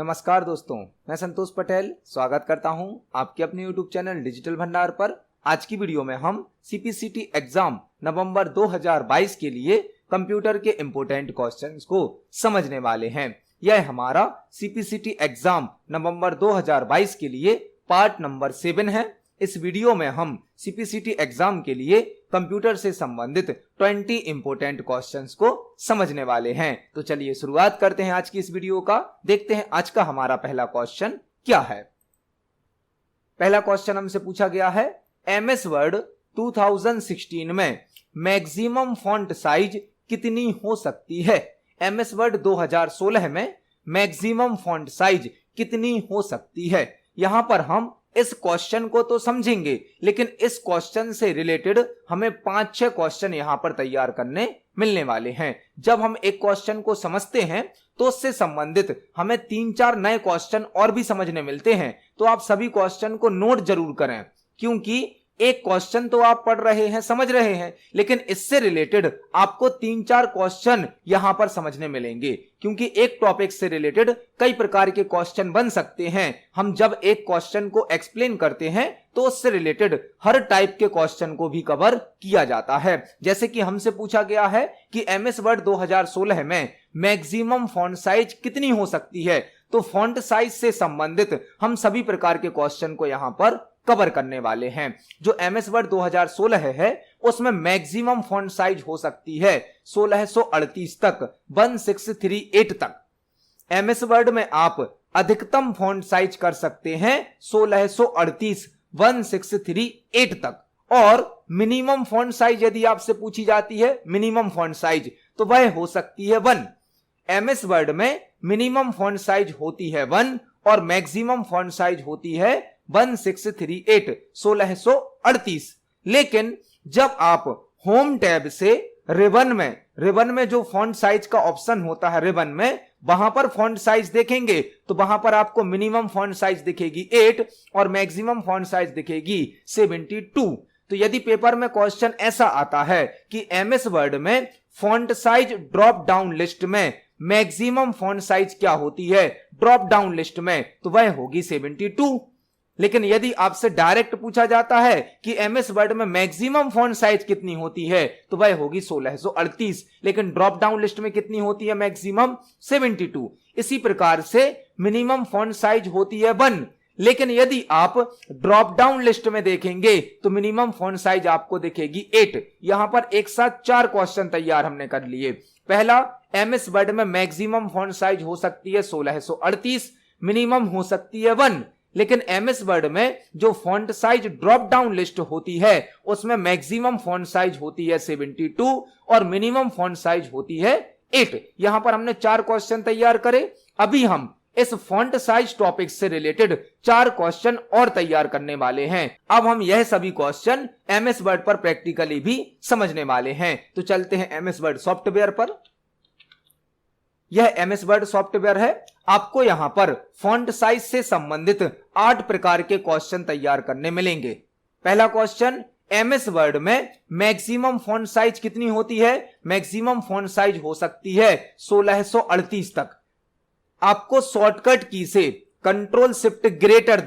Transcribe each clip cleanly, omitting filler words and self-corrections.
नमस्कार दोस्तों, मैं संतोष पटेल स्वागत करता हूं आपके अपने YouTube चैनल डिजिटल भंडार पर। आज की वीडियो में हम CPCT एग्जाम नवंबर 2022 के लिए कंप्यूटर के इंपोर्टेंट क्वेश्चंस को समझने वाले हैं। यह हमारा CPCT एग्जाम नवंबर 2022 के लिए पार्ट नंबर 7 है। इस वीडियो में हम CPCT एग्जाम के लिए कंप्यूटर से संबंधित 20 इंपोर्टेंट क्वेश्चंस को समझने वाले हैं। तो चलिए शुरुआत करते हैं आज की इस वीडियो का। देखते हैं आज का हमारा पहला क्वेश्चन क्या है। पहला क्वेश्चन हमसे पूछा गया है, MS वर्ड 2016 में मैक्सिमम फॉन्ट साइज कितनी हो सकती है। MS वर्ड 2016 में मैक्सिमम फॉन्ट साइज कितनी हो सकती है। यहां पर हम इस क्वेश्चन को तो समझेंगे, लेकिन इस क्वेश्चन से रिलेटेड हमें 5-6 क्वेश्चन यहां पर तैयार करने मिलने वाले हैं। जब हम एक क्वेश्चन को समझते हैं तो उससे संबंधित हमें 3-4 नए क्वेश्चन और भी समझने मिलते हैं। तो आप सभी क्वेश्चन को नोट जरूर करें, क्योंकि एक क्वेश्चन तो आप पढ़ रहे हैं, समझ रहे हैं, लेकिन इससे रिलेटेड आपको 3-4 क्वेश्चन यहां पर समझने मिलेंगे, क्योंकि एक टॉपिक से रिलेटेड कई प्रकार के क्वेश्चन बन सकते हैं। हम जब एक क्वेश्चन को एक्सप्लेन करते हैं तो उससे रिलेटेड हर टाइप के क्वेश्चन को भी कवर किया जाता है। जैसे कि हमसे पूछा गया है कि MS वर्ड 2016 में मैक्सिमम फॉन्ट साइज कितनी हो सकती है, तो फॉन्ट साइज से संबंधित हम सभी प्रकार के क्वेश्चन को यहां पर कवर करने वाले हैं। जो MS वर्ड 2016 है उसमें मैक्सिमम फॉन्ट साइज हो सकती है 1638 तक, 1638 तक। MS वर्ड में आप अधिकतम फॉन्ट साइज कर सकते हैं 1638, 1638 तक। और मिनिमम फॉन्ट साइज यदि आपसे पूछी जाती है मिनिमम फॉन्ट साइज, तो वह हो सकती है 1। MS वर्ड में मिनिमम फॉन्ट साइज होती है 1 और मैक्सिमम फॉन्ट साइज होती है 1638, 1638। लेकिन जब आप होम टैब से रिबन में जो फॉन्ट साइज का ऑप्शन होता है रिबन में, वहां पर फॉन्ट साइज देखेंगे तो वहां पर आपको मिनिमम फॉन्ट साइज दिखेगी 8 और मैक्सिमम फॉन्ट साइज दिखेगी 72। तो यदि पेपर में क्वेश्चन ऐसा आता है कि MS वर्ड में font size drop down list में मैक्सिमम फॉन्ट साइज क्या होती है ड्रॉप डाउन लिस्ट में, तो वह होगी 72। लेकिन यदि आपसे डायरेक्ट पूछा जाता है कि MS वर्ड में मैक्सिमम फॉन्ट साइज कितनी होती है, तो वह होगी 1638। लेकिन ड्रॉप डाउन लिस्ट में कितनी होती है मैक्सिमम 72। इसी प्रकार से मिनिमम फॉन्ट साइज होती है 1, लेकिन यदि आप ड्रॉप डाउन लिस्ट में देखेंगे तो मिनिमम फॉन्ट साइज आपको दिखेगी 8। यहां पर एक साथ 4 क्वेश्चन तैयार हमने कर लिए। पहला, MS वर्ड में मैक्सिमम फॉन्ट साइज हो सकती है 1638, मिनिमम हो सकती है 1। लेकिन MS वर्ड में जो font size drop down list होती है उसमें मैक्सिमम फॉन्ट साइज होती है 72 और मिनिमम फॉन्ट साइज होती है 8। यहां पर हमने 4 क्वेश्चन तैयार करे। अभी हम इस फॉन्ट साइज टॉपिक से रिलेटेड 4 क्वेश्चन और तैयार करने वाले हैं। अब हम यह सभी क्वेश्चन MS वर्ड पर प्रैक्टिकली भी समझने वाले हैं। तो चलते हैं MS वर्ड सॉफ्टवेयर पर। यह MS वर्ड सॉफ्टवेयर है। आपको यहां पर फॉन्ट साइज से संबंधित 8 प्रकार के क्वेश्चन तैयार करने मिलेंगे। पहला क्वेश्चन, MS वर्ड में मैक्सिमम फॉन्ट साइज कितनी होती है। मैक्सिमम फॉन्ट साइज हो सकती है 1638 तक। आपको शॉर्टकट की से कंट्रोल शिफ्ट ग्रेटर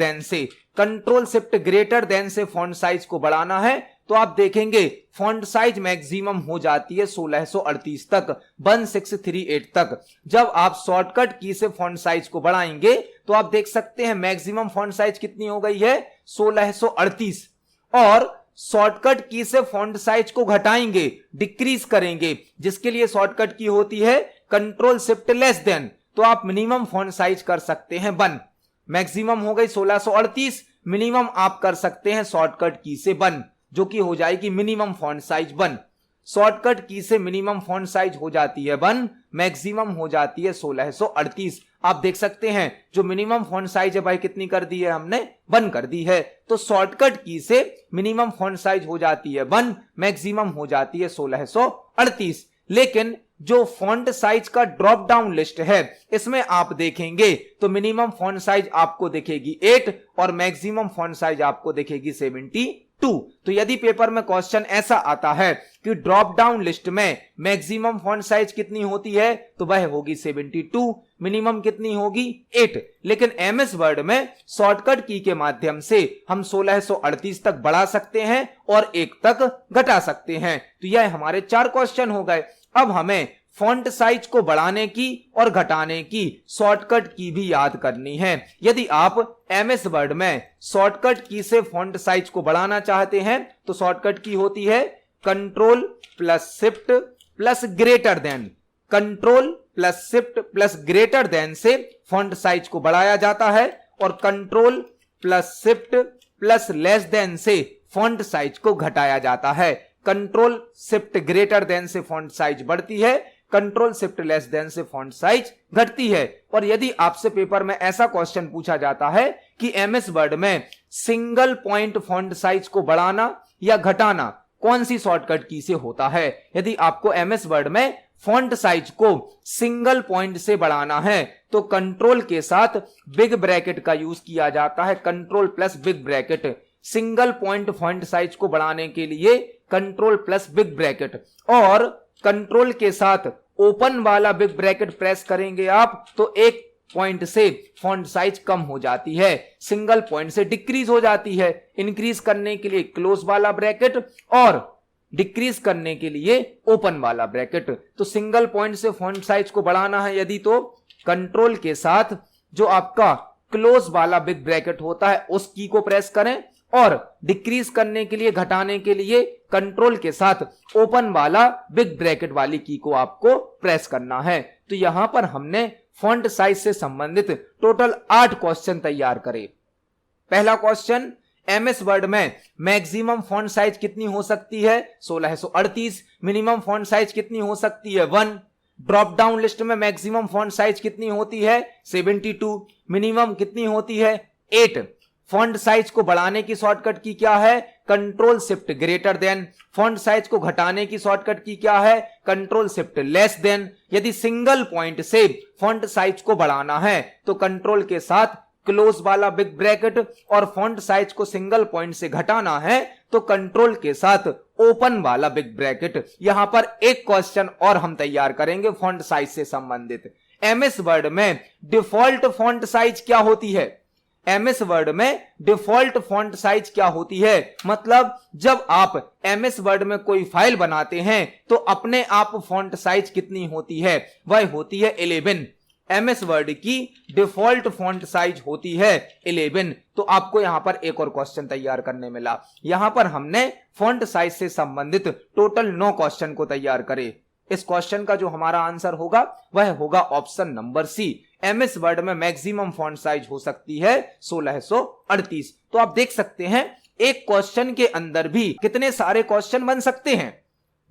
देन से फॉन्ट साइज को बढ़ाना है, तो आप देखेंगे फॉन्ट साइज मैक्सिमम हो जाती है 1638 तक, 1638 तक। जब आप शॉर्टकट की से फॉन्ट साइज को बढ़ाएंगे तो आप देख सकते हैं मैक्सिमम फॉन्ट साइज कितनी हो गई है 1638। और शॉर्टकट की से फॉन्ट साइज को घटाएंगे, डिक्रीज करेंगे, जिसके लिए शॉर्टकट की होती है कंट्रोल शिफ्ट लेस देन, तो आप मिनिमम फॉन्ट साइज कर सकते हैं 1। मैक्सिमम हो गई 1638, मिनिमम आप कर सकते हैं शॉर्टकट की से 1, जो कि हो जाएगी मिनिमम फॉन्ट साइज 1। शॉर्टकट की से मिनिमम फॉन्ट साइज हो जाती है 1, मैक्सिमम हो जाती है 1638। आप देख सकते हैं जो मिनिमम फॉन्ट साइज है भाई कितनी कर दी है हमने, 1 कर दी है। तो शॉर्टकट की से मिनिमम फॉन्ट साइज हो जाती है 1, मैक्सिमम हो जाती है 1638। लेकिन जो फॉन्ट साइज का ड्रॉप डाउन लिस्ट है इसमें आप देखेंगे तो मिनिमम फॉन्ट साइज आपको दिखेगी 8 और मैक्सिमम फॉन्ट साइज आपको दिखेगी 72। तो यदि पेपर में क्वेश्चन ऐसा आता है कि ड्रॉप डाउन लिस्ट में मैक्सिमम फॉन्ट साइज कितनी होती है तो वह होगी 72, मिनिमम कितनी होगी 8। लेकिन एमएस वर्ड में शॉर्टकट की के माध्यम से हम 1638 तक बढ़ा सकते हैं और 1 तक घटा सकते हैं। तो यह हमारे 4 क्वेश्चन हो गए। अब हमें फॉन्ट साइज को बढ़ाने की और घटाने की शॉर्टकट की भी याद करनी है। यदि आप एमएस वर्ड में शॉर्टकट की से फॉन्ट साइज को बढ़ाना चाहते हैं तो शॉर्टकट की होती है control plus shift plus greater than. Control plus shift plus greater than से फॉन्ट साइज को बढ़ाया जाता है और control plus shift plus less than से फॉन्ट साइज को घटाया जाता है। कंट्रोल शिफ्ट ग्रेटर देन से फॉन्ट साइज बढ़ती है, कंट्रोल शिफ्ट लेस देन से फॉन्ट साइज घटती है। और यदि आपसे पेपर में ऐसा क्वेश्चन पूछा जाता है कि एमएस वर्ड में सिंगल पॉइंट फॉन्ट साइज को बढ़ाना या घटाना कौन सी शॉर्टकट की से होता है, यदि आपको एमएस वर्ड में फॉन्ट साइज को सिंगल पॉइंट से बढ़ाना है तो कंट्रोल के साथ बिग ब्रैकेट का यूज किया जाता है। Control plus big bracket. Single point font size को बढ़ाने के लिए कंट्रोल प्लस बिग ब्रैकेट, और कंट्रोल के साथ ओपन वाला बिग ब्रैकेट प्रेस करेंगे आप तो एक पॉइंट से फॉन्ट साइज कम हो जाती है, सिंगल पॉइंट से डिक्रीज हो जाती है। इंक्रीज करने के लिए क्लोज वाला ब्रैकेट और डिक्रीज करने के लिए ओपन वाला ब्रैकेट। तो सिंगल पॉइंट से फॉन्ट साइज को बढ़ाना है यदि तो कंट्रोल के साथ जो आपका क्लोज वाला बिग ब्रैकेट होता है उस की को प्रेस करें, और डिक्रीज करने के लिए घटाने के लिए कंट्रोल के साथ ओपन वाला बिग ब्रैकेट वाली की को आपको प्रेस करना है। तो यहां पर हमने फॉन्ट साइज से संबंधित टोटल 8 क्वेश्चन तैयार करे। पहला क्वेश्चन, एमएस वर्ड में मैक्सिमम फॉन्ट साइज कितनी हो सकती है 1638। मिनिमम फॉन्ट साइज कितनी हो सकती है 1। ड्रॉप डाउन लिस्ट में मैक्सिमम फॉन्ट साइज कितनी होती है 72। मिनिमम कितनी होती है 8। फॉन्ट साइज को बढ़ाने की शॉर्टकट की क्या है control shift greater than. Font size को घटाने की शॉर्टकट की क्या है कंट्रोल शिफ्ट लेस देन। यदि सिंगल पॉइंट से फॉन्ट साइज को बढ़ाना है तो कंट्रोल के साथ क्लोज वाला बिग ब्रैकेट, और फॉन्ट साइज को सिंगल पॉइंट से घटाना है तो कंट्रोल के साथ ओपन वाला बिग ब्रैकेट। यहां पर एक क्वेश्चन और हम तैयार करेंगे फॉन्ट साइज से संबंधित। एमएस वर्ड में डिफॉल्ट फॉन्ट साइज क्या होती है? एमएस वर्ड में डिफॉल्ट फॉन्ट साइज क्या होती है? मतलब जब आप एमएस वर्ड में कोई फाइल बनाते हैं तो अपने आप फॉन्ट साइज कितनी होती है? वह होती है 11। एमएस वर्ड की डिफॉल्ट फॉन्ट साइज होती है 11। तो आपको यहां पर एक और क्वेश्चन तैयार करने मिला। यहां पर हमने फॉन्ट साइज से संबंधित टोटल 9 क्वेश्चन को तैयार करे। इस क्वेश्चन का जो हमारा आंसर होगा वह होगा option number C. MS Word में मैक्सिमम फॉन्ट साइज हो सकती है 1638। तो आप देख सकते हैं एक क्वेश्चन के अंदर भी कितने सारे क्वेश्चन बन सकते हैं।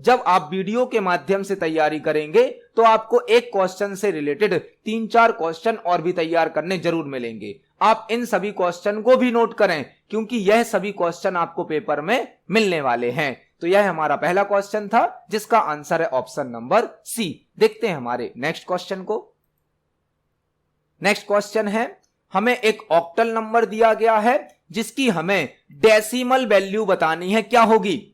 जब आप वीडियो के माध्यम से तैयारी करेंगे तो आपको एक क्वेश्चन से रिलेटेड 3-4 क्वेश्चन और भी तैयार करने जरूर मिलेंगे। आप इन सभी क्वेश्चन को भी नोट करें क्योंकि यह सभी क्वेश्चन आपको पेपर में मिलने वाले हैं। तो यह हमारा पहला क्वेश्चन था जिसका आंसर है ऑप्शन नंबर सी। देखते हैं हमारे नेक्स्ट क्वेश्चन को। नेक्स्ट क्वेश्चन है, हमें एक ऑक्टल नंबर दिया गया है जिसकी हमें डेसिमल वैल्यू बतानी है, क्या होगी?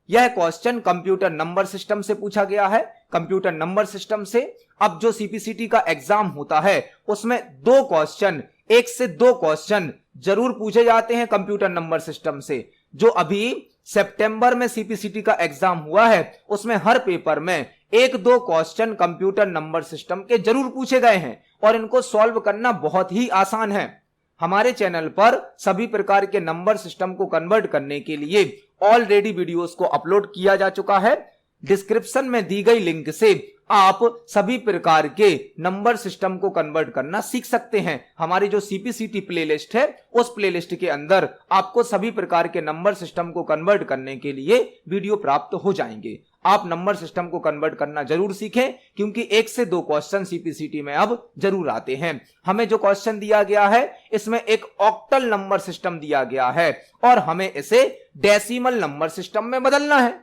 यह क्वेश्चन कंप्यूटर नंबर सिस्टम से पूछा गया है। कंप्यूटर नंबर सिस्टम से अब जो सीपीसीटी का एग्जाम होता है उसमें 2 क्वेश्चन, 1 से 2 क्वेश्चन जरूर पूछे जाते हैं कंप्यूटर नंबर सिस्टम से। जो अभी सितंबर में सीपीसीटी का एग्जाम हुआ है उसमें हर पेपर में 1-2 क्वेश्चन कंप्यूटर नंबर सिस्टम के जरूर पूछे गए हैं और इनको सॉल्व करना बहुत ही आसान है। हमारे चैनल पर सभी प्रकार के नंबर सिस्टम को कन्वर्ट करने के लिए ऑलरेडी वीडियोस को अपलोड किया जा चुका है। डिस्क्रिप्शन में दी गई लिंक से आप सभी प्रकार के नंबर सिस्टम को कन्वर्ट करना सीख सकते हैं। हमारी जो सीपीसीटी प्लेलिस्ट है उस प्लेलिस्ट के अंदर आपको सभी प्रकार के नंबर सिस्टम को कन्वर्ट करने के लिए वीडियो प्राप्त हो जाएंगे। आप नंबर सिस्टम को कन्वर्ट करना जरूर सीखें क्योंकि 1 से 2 क्वेश्चन सीपीसीटी में अब जरूर आते हैं। हमें जो क्वेश्चन दिया गया है इसमें एक ऑक्टल नंबर सिस्टम दिया गया है और हमें इसे डेसिमल नंबर सिस्टम में बदलना है।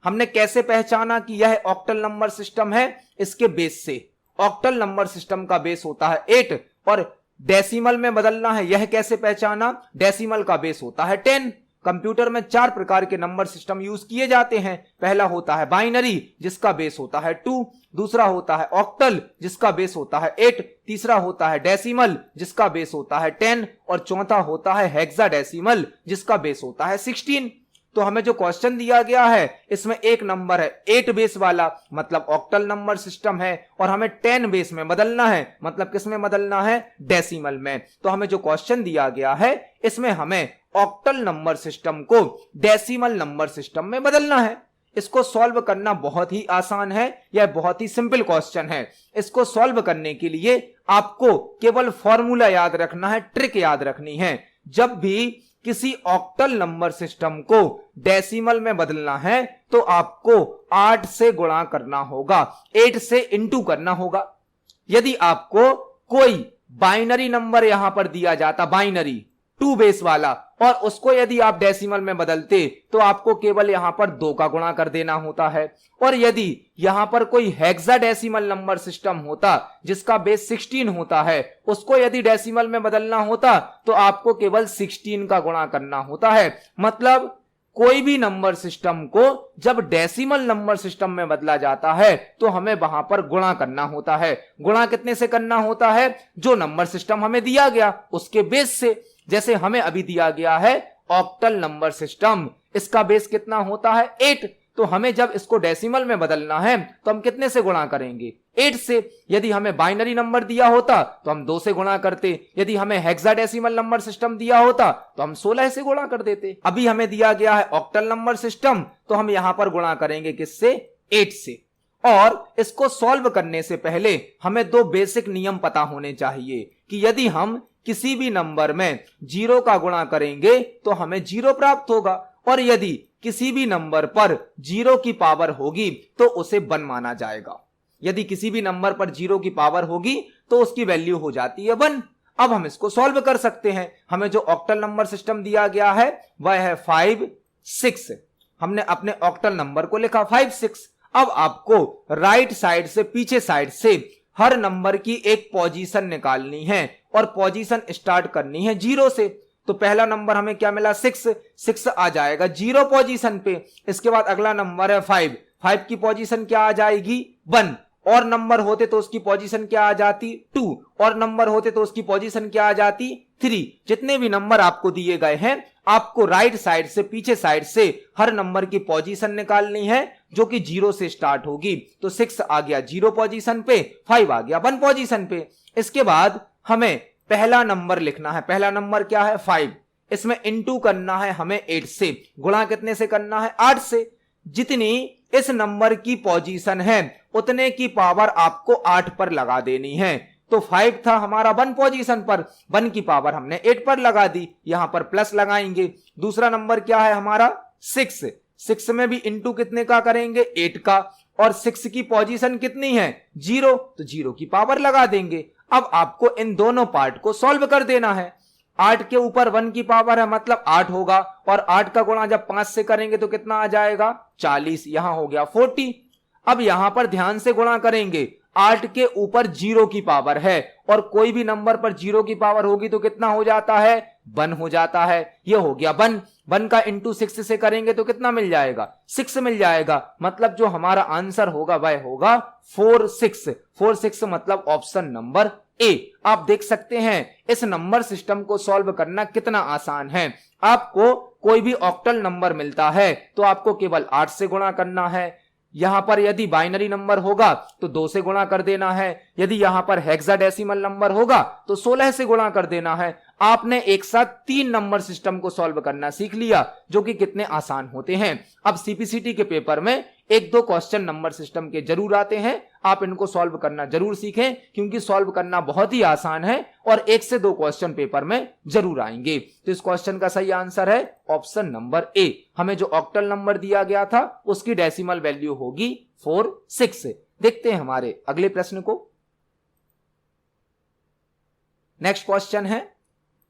हमने कैसे पहचाना कि यह ऑक्टल नंबर सिस्टम है? इसके बेस से। ऑक्टल नंबर सिस्टम का बेस होता है 8 और डेसिमल में बदलना है, यह कैसे पहचाना? डेसिमल का बेस होता है 10। कंप्यूटर में 4 प्रकार के नंबर सिस्टम यूज किए जाते हैं। पहला होता है बाइनरी जिसका बेस होता है 2, दूसरा होता है ऑक्टल जिसका बेस होता है 8, तीसरा होता है डेसिमल जिसका बेस होता है 10 और चौथा होता है हेक्साडेसिमल जिसका बेस होता है 16। तो हमें जो क्वेश्चन दिया गया है इसमें एक नंबर है 8 बेस वाला, मतलब ऑक्टल नंबर सिस्टम है, और हमें 10 बेस में बदलना है, मतलब किस में बदलना है, डेसिमल में। तो हमें जो क्वेश्चन दिया गया है इसमें हमें ऑक्टल नंबर सिस्टम को डेसिमल नंबर सिस्टम में बदलना है। इसको सॉल्व करना बहुत ही आसान है, यह बहुत ही सिंपल क्वेश्चन है। इसको सॉल्व करने के लिए आपको केवल फॉर्मूला याद रखना है, ट्रिक याद रखनी है। जब भी किसी ऑक्टल नंबर सिस्टम को डेसिमल में बदलना है तो आपको 8 से गुणा करना होगा, 8 से इंटू करना होगा। यदि आपको कोई बाइनरी नंबर यहां पर दिया जाता, बाइनरी 2 बेस वाला, और उसको यदि आप डेसिमल में बदलते तो आपको केवल यहां पर 2 का गुणा कर देना होता है। और यदि यहां पर कोई हेक्साडेसिमल नंबर सिस्टम होता जिसका बेस 16 होता है, उसको यदि डेसिमल में बदलना होता तो आपको केवल 16 का गुणा करना होता है। मतलब कोई भी नंबर सिस्टम को जब डेसिमल नंबर सिस्टम में बदला जाता है तो हमें वहां पर गुणा करना होता है। गुणा कितने से करना होता है, जो नंबर सिस्टम हमें दिया गया उसके बेस से। जैसे हमें अभी दिया गया है ऑक्टल नंबर सिस्टम, इसका बेस कितना होता है 8, तो हमें जब इसको डेसिमल में बदलना है तो हम कितने से गुणा करेंगे, 8 से। यदि हमें बाइनरी नंबर दिया होता तो हम 2 से गुणा करते, यदि हमें हेक्साडेसिमल नंबर सिस्टम दिया होता तो हम 16 से गुणा कर देते। अभी हमें दिया गया है ऑक्टल नंबर सिस्टम, तो हम यहां पर गुणा करेंगे किससे, 8 से। और इसको सॉल्व करने से पहले हमें 2 बेसिक नियम पता होने चाहिए कि यदि हम किसी भी नंबर में 0 का गुणा करेंगे तो हमें 0 प्राप्त होगा, और यदि किसी भी नंबर पर 0 की पावर होगी तो उसे 1 माना जाएगा। यदि किसी भी नंबर पर 0 की पावर होगी तो उसकी वैल्यू हो जाती है 1। अब हम इसको सॉल्व कर सकते हैं। हमें जो ऑक्टल नंबर सिस्टम दिया गया है वह है 5, 6। हमने अपने ऑक्टल नंबर को लिखा 5, 6। अब आपको राइट साइड से, पीछे साइड से हर नंबर की एक पोजीशन निकालनी है और पोजीशन स्टार्ट करनी है 0 से। तो पहला नंबर हमें क्या मिला, 6 आ जाएगा 0 पोजीशन पे। इसके बाद अगला नंबर है 5 की पोजीशन क्या आ जाएगी, 1। और नंबर होते तो उसकी पोजीशन क्या आ जाती, 2। और नंबर होते तो उसकी पोजीशन क्या आ जाती, 3। जितने भी नंबर आपको दिए गए हैं आपको राइट साइड से, पीछे साइड से हर नंबर की पोजीशन निकालनी है जो कि 0 से स्टार्ट होगी। तो 6 आ गया 0 पोजीशन पे, 5 आ गया 1 पोजीशन पे। इसके बाद हमें पहला नंबर लिखना है। पहला नंबर क्या है, 5। इसमें इंटू करना है हमें 8 से। गुणा कितने से करना है, 8 से। जितनी इस नंबर की पोजीशन है उतने की पावर आपको 8 पर लगा देनी है। तो 5 था हमारा 1 पोजीशन पर, 1 की पावर हमने 8 पर लगा दी, यहां पर प्लस लगाएंगे। दूसरा नंबर क्या है हमारा, 6 में भी इंटू कितने का करेंगे, 8 का। और 6 की पोजीशन कितनी है, 0, तो 0 की पावर लगा देंगे। अब आपको इन दोनों पार्ट को सॉल्व कर देना है। 8 के ऊपर 1 की पावर है मतलब 8 होगा, और 8 का गुणा जब 5 से करेंगे तो कितना आ जाएगा, 40। यहां हो गया 40। अब यहां पर ध्यान से गुणा करेंगे, 8 के ऊपर 0 की पावर है, और कोई भी नंबर पर 0 की पावर होगी तो कितना हो जाता है, 1 हो जाता है। ये हो गया 1 का इंटू 6 से करेंगे तो कितना मिल जाएगा, 6 मिल जाएगा। मतलब जो हमारा आंसर होगा वह होगा 4, 6 मतलब ऑप्शन नंबर ए। आप देख सकते हैं इस नंबर सिस्टम को सॉल्व करना कितना आसान है। आपको कोई भी ऑक्टल नंबर मिलता है तो आपको केवल 8 से गुणा करना है। यहां पर यदि बाइनरी नंबर होगा तो 2 से गुणा कर देना है। यदि यहां पर हेक्साडेसिमल नंबर होगा तो 16 से गुणा कर देना है। आपने एक साथ 3 नंबर सिस्टम को सॉल्व करना सीख लिया जो कि कितने आसान होते हैं। अब सीपीसीटी के पेपर में 1-2 क्वेश्चन नंबर सिस्टम के जरूर आते हैं, आप इनको सॉल्व करना जरूर सीखें क्योंकि सॉल्व करना बहुत ही आसान है और 1 से 2 क्वेश्चन पेपर में जरूर आएंगे। तो इस क्वेश्चन का सही आंसर है ऑप्शन नंबर ए। हमें जो ऑक्टल नंबर दिया गया था उसकी डेसिमल वैल्यू होगी 4, 6। देखते हैं हमारे अगले प्रश्न को। नेक्स्ट क्वेश्चन है,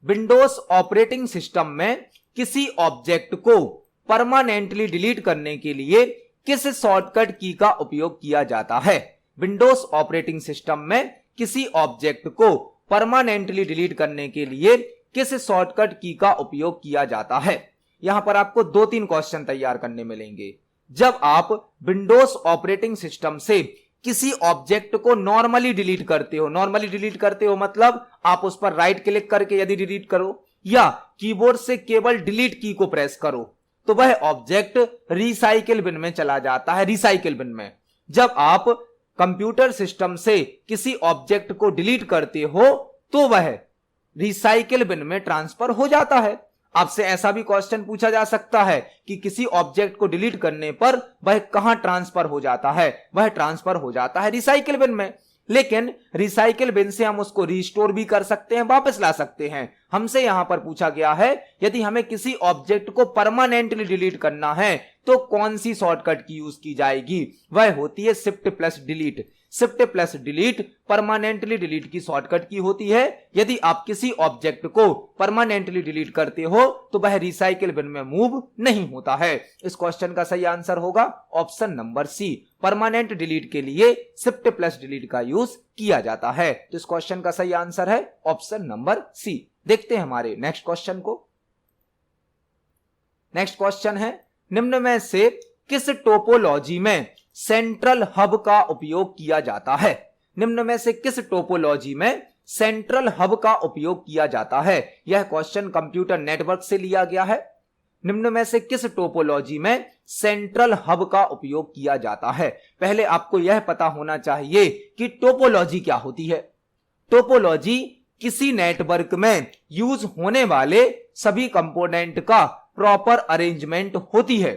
विंडोज ऑपरेटिंग सिस्टम में किसी ऑब्जेक्ट को परमानेंटली डिलीट करने के लिए किस शॉर्टकट की का उपयोग किया जाता है। विंडोज ऑपरेटिंग सिस्टम में किसी ऑब्जेक्ट को परमानेंटली डिलीट करने के लिए किस शॉर्टकट की का उपयोग किया जाता है। यहां पर आपको 2-3 क्वेश्चन तैयार करने मिलेंगे। जब आप विंडोज ऑपरेटिंग सिस्टम से किसी ऑब्जेक्ट को नॉर्मली डिलीट करते हो मतलब आप उस पर राइट क्लिक करके यदि डिलीट करो या कीबोर्ड से केवल डिलीट की को प्रेस करो तो वह ऑब्जेक्ट रिसाइकिल बिन में चला जाता है, रिसाइकिल बिन में। जब आप कंप्यूटर सिस्टम से किसी ऑब्जेक्ट को डिलीट करते हो तो वह रिसाइकिल बिन में ट्रांसफर हो जाता है। आपसे ऐसा भी क्वेश्चन पूछा जा सकता है कि किसी ऑब्जेक्ट को डिलीट करने पर वह कहां ट्रांसफर हो जाता है, वह ट्रांसफर हो जाता है रिसाइकिल बिन में। लेकिन रिसाइकिल बिन से हम उसको रिस्टोर भी कर सकते हैं, वापस ला सकते हैं। हमसे यहां पर पूछा गया है यदि हमें किसी ऑब्जेक्ट को परमानेंटली डिलीट करना है तो कौन सी शॉर्टकट की यूज की जाएगी, वह होती है shift plus delete. Shift plus delete permanently delete की शॉर्टकट की होती है। यदि आप किसी ऑब्जेक्ट को परमानेंटली डिलीट करते हो तो वह रिसाइकिल बिन में मूव नहीं होता है। इस क्वेश्चन का सही आंसर होगा option number C. Permanent delete के लिए शिफ्ट प्लस डिलीट का यूज किया जाता है। तो इस क्वेश्चन का सही आंसर है ऑप्शन नंबर सी। देखते हैं हमारे नेक्स्ट क्वेश्चन को। नेक्स्ट क्वेश्चन है, निम्न में से किस टोपोलॉजी में सेंट्रल हब का उपयोग किया जाता है? निम्न में से किस टोपोलॉजी में सेंट्रल हब का उपयोग किया जाता है? यह क्वेश्चन कंप्यूटर नेटवर्क से लिया गया है। निम्न में से किस टोपोलॉजी में सेंट्रल हब का उपयोग किया जाता है? पहले आपको यह पता होना चाहिए कि टोपोलॉजी क्या होती है। टोपोलॉजी किसी नेटवर्क में यूज होने वाले सभी कंपोनेंट का प्रॉपर अरेंजमेंट होती है।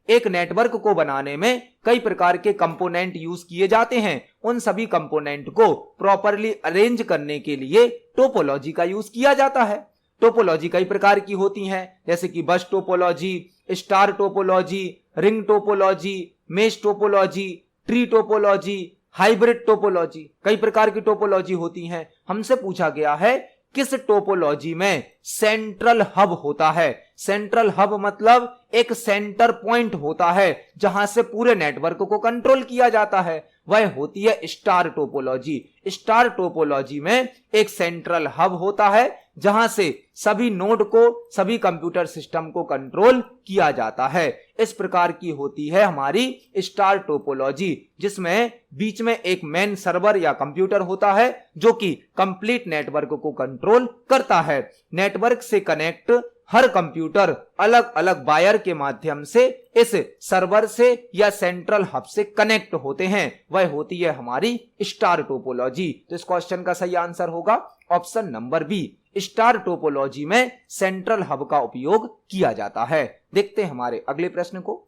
एक नेटवर्क को बनाने में कई प्रकार के कंपोनेंट यूज किए जाते हैं। उन सभी कंपोनेंट को प्रॉपरली अरेंज करने के लिए टोपोलॉजी का यूज किया जाता है। टोपोलॉजी कई प्रकार की होती हैं, जैसे कि बस topology, star topology, ring topology, mesh topology, tree topology, hybrid topology. कई प्रकार की टोपोलॉजी होती हैं। हमसे पूछा गया है किस टोपोलॉजी में सेंट्रल हब होता है। सेंट्रल हब मतलब एक सेंटर पॉइंट होता है जहां से पूरे नेटवर्क को कंट्रोल किया जाता है, वह होती है स्टार टोपोलॉजी। स्टार टोपोलॉजी में एक सेंट्रल हब होता है जहां से सभी नोड को, सभी कंप्यूटर सिस्टम को कंट्रोल किया जाता है। इस प्रकार की होती है हमारी स्टार टोपोलॉजी, जिसमें बीच में एक मेन सर्वर या कंप्यूटर होता है जो कि कंप्लीट नेटवर्क को कंट्रोल करता है। नेटवर्क से कनेक्ट हर कंप्यूटर अलग अलग वायर के माध्यम से इस सर्वर से या सेंट्रल हब से कनेक्ट होते हैं, वह होती है हमारी स्टार टोपोलॉजी। तो इस क्वेश्चन का सही आंसर होगा option number B. Star topology में सेंट्रल हब का उपयोग किया जाता है। देखते हैं हमारे अगले प्रश्न को।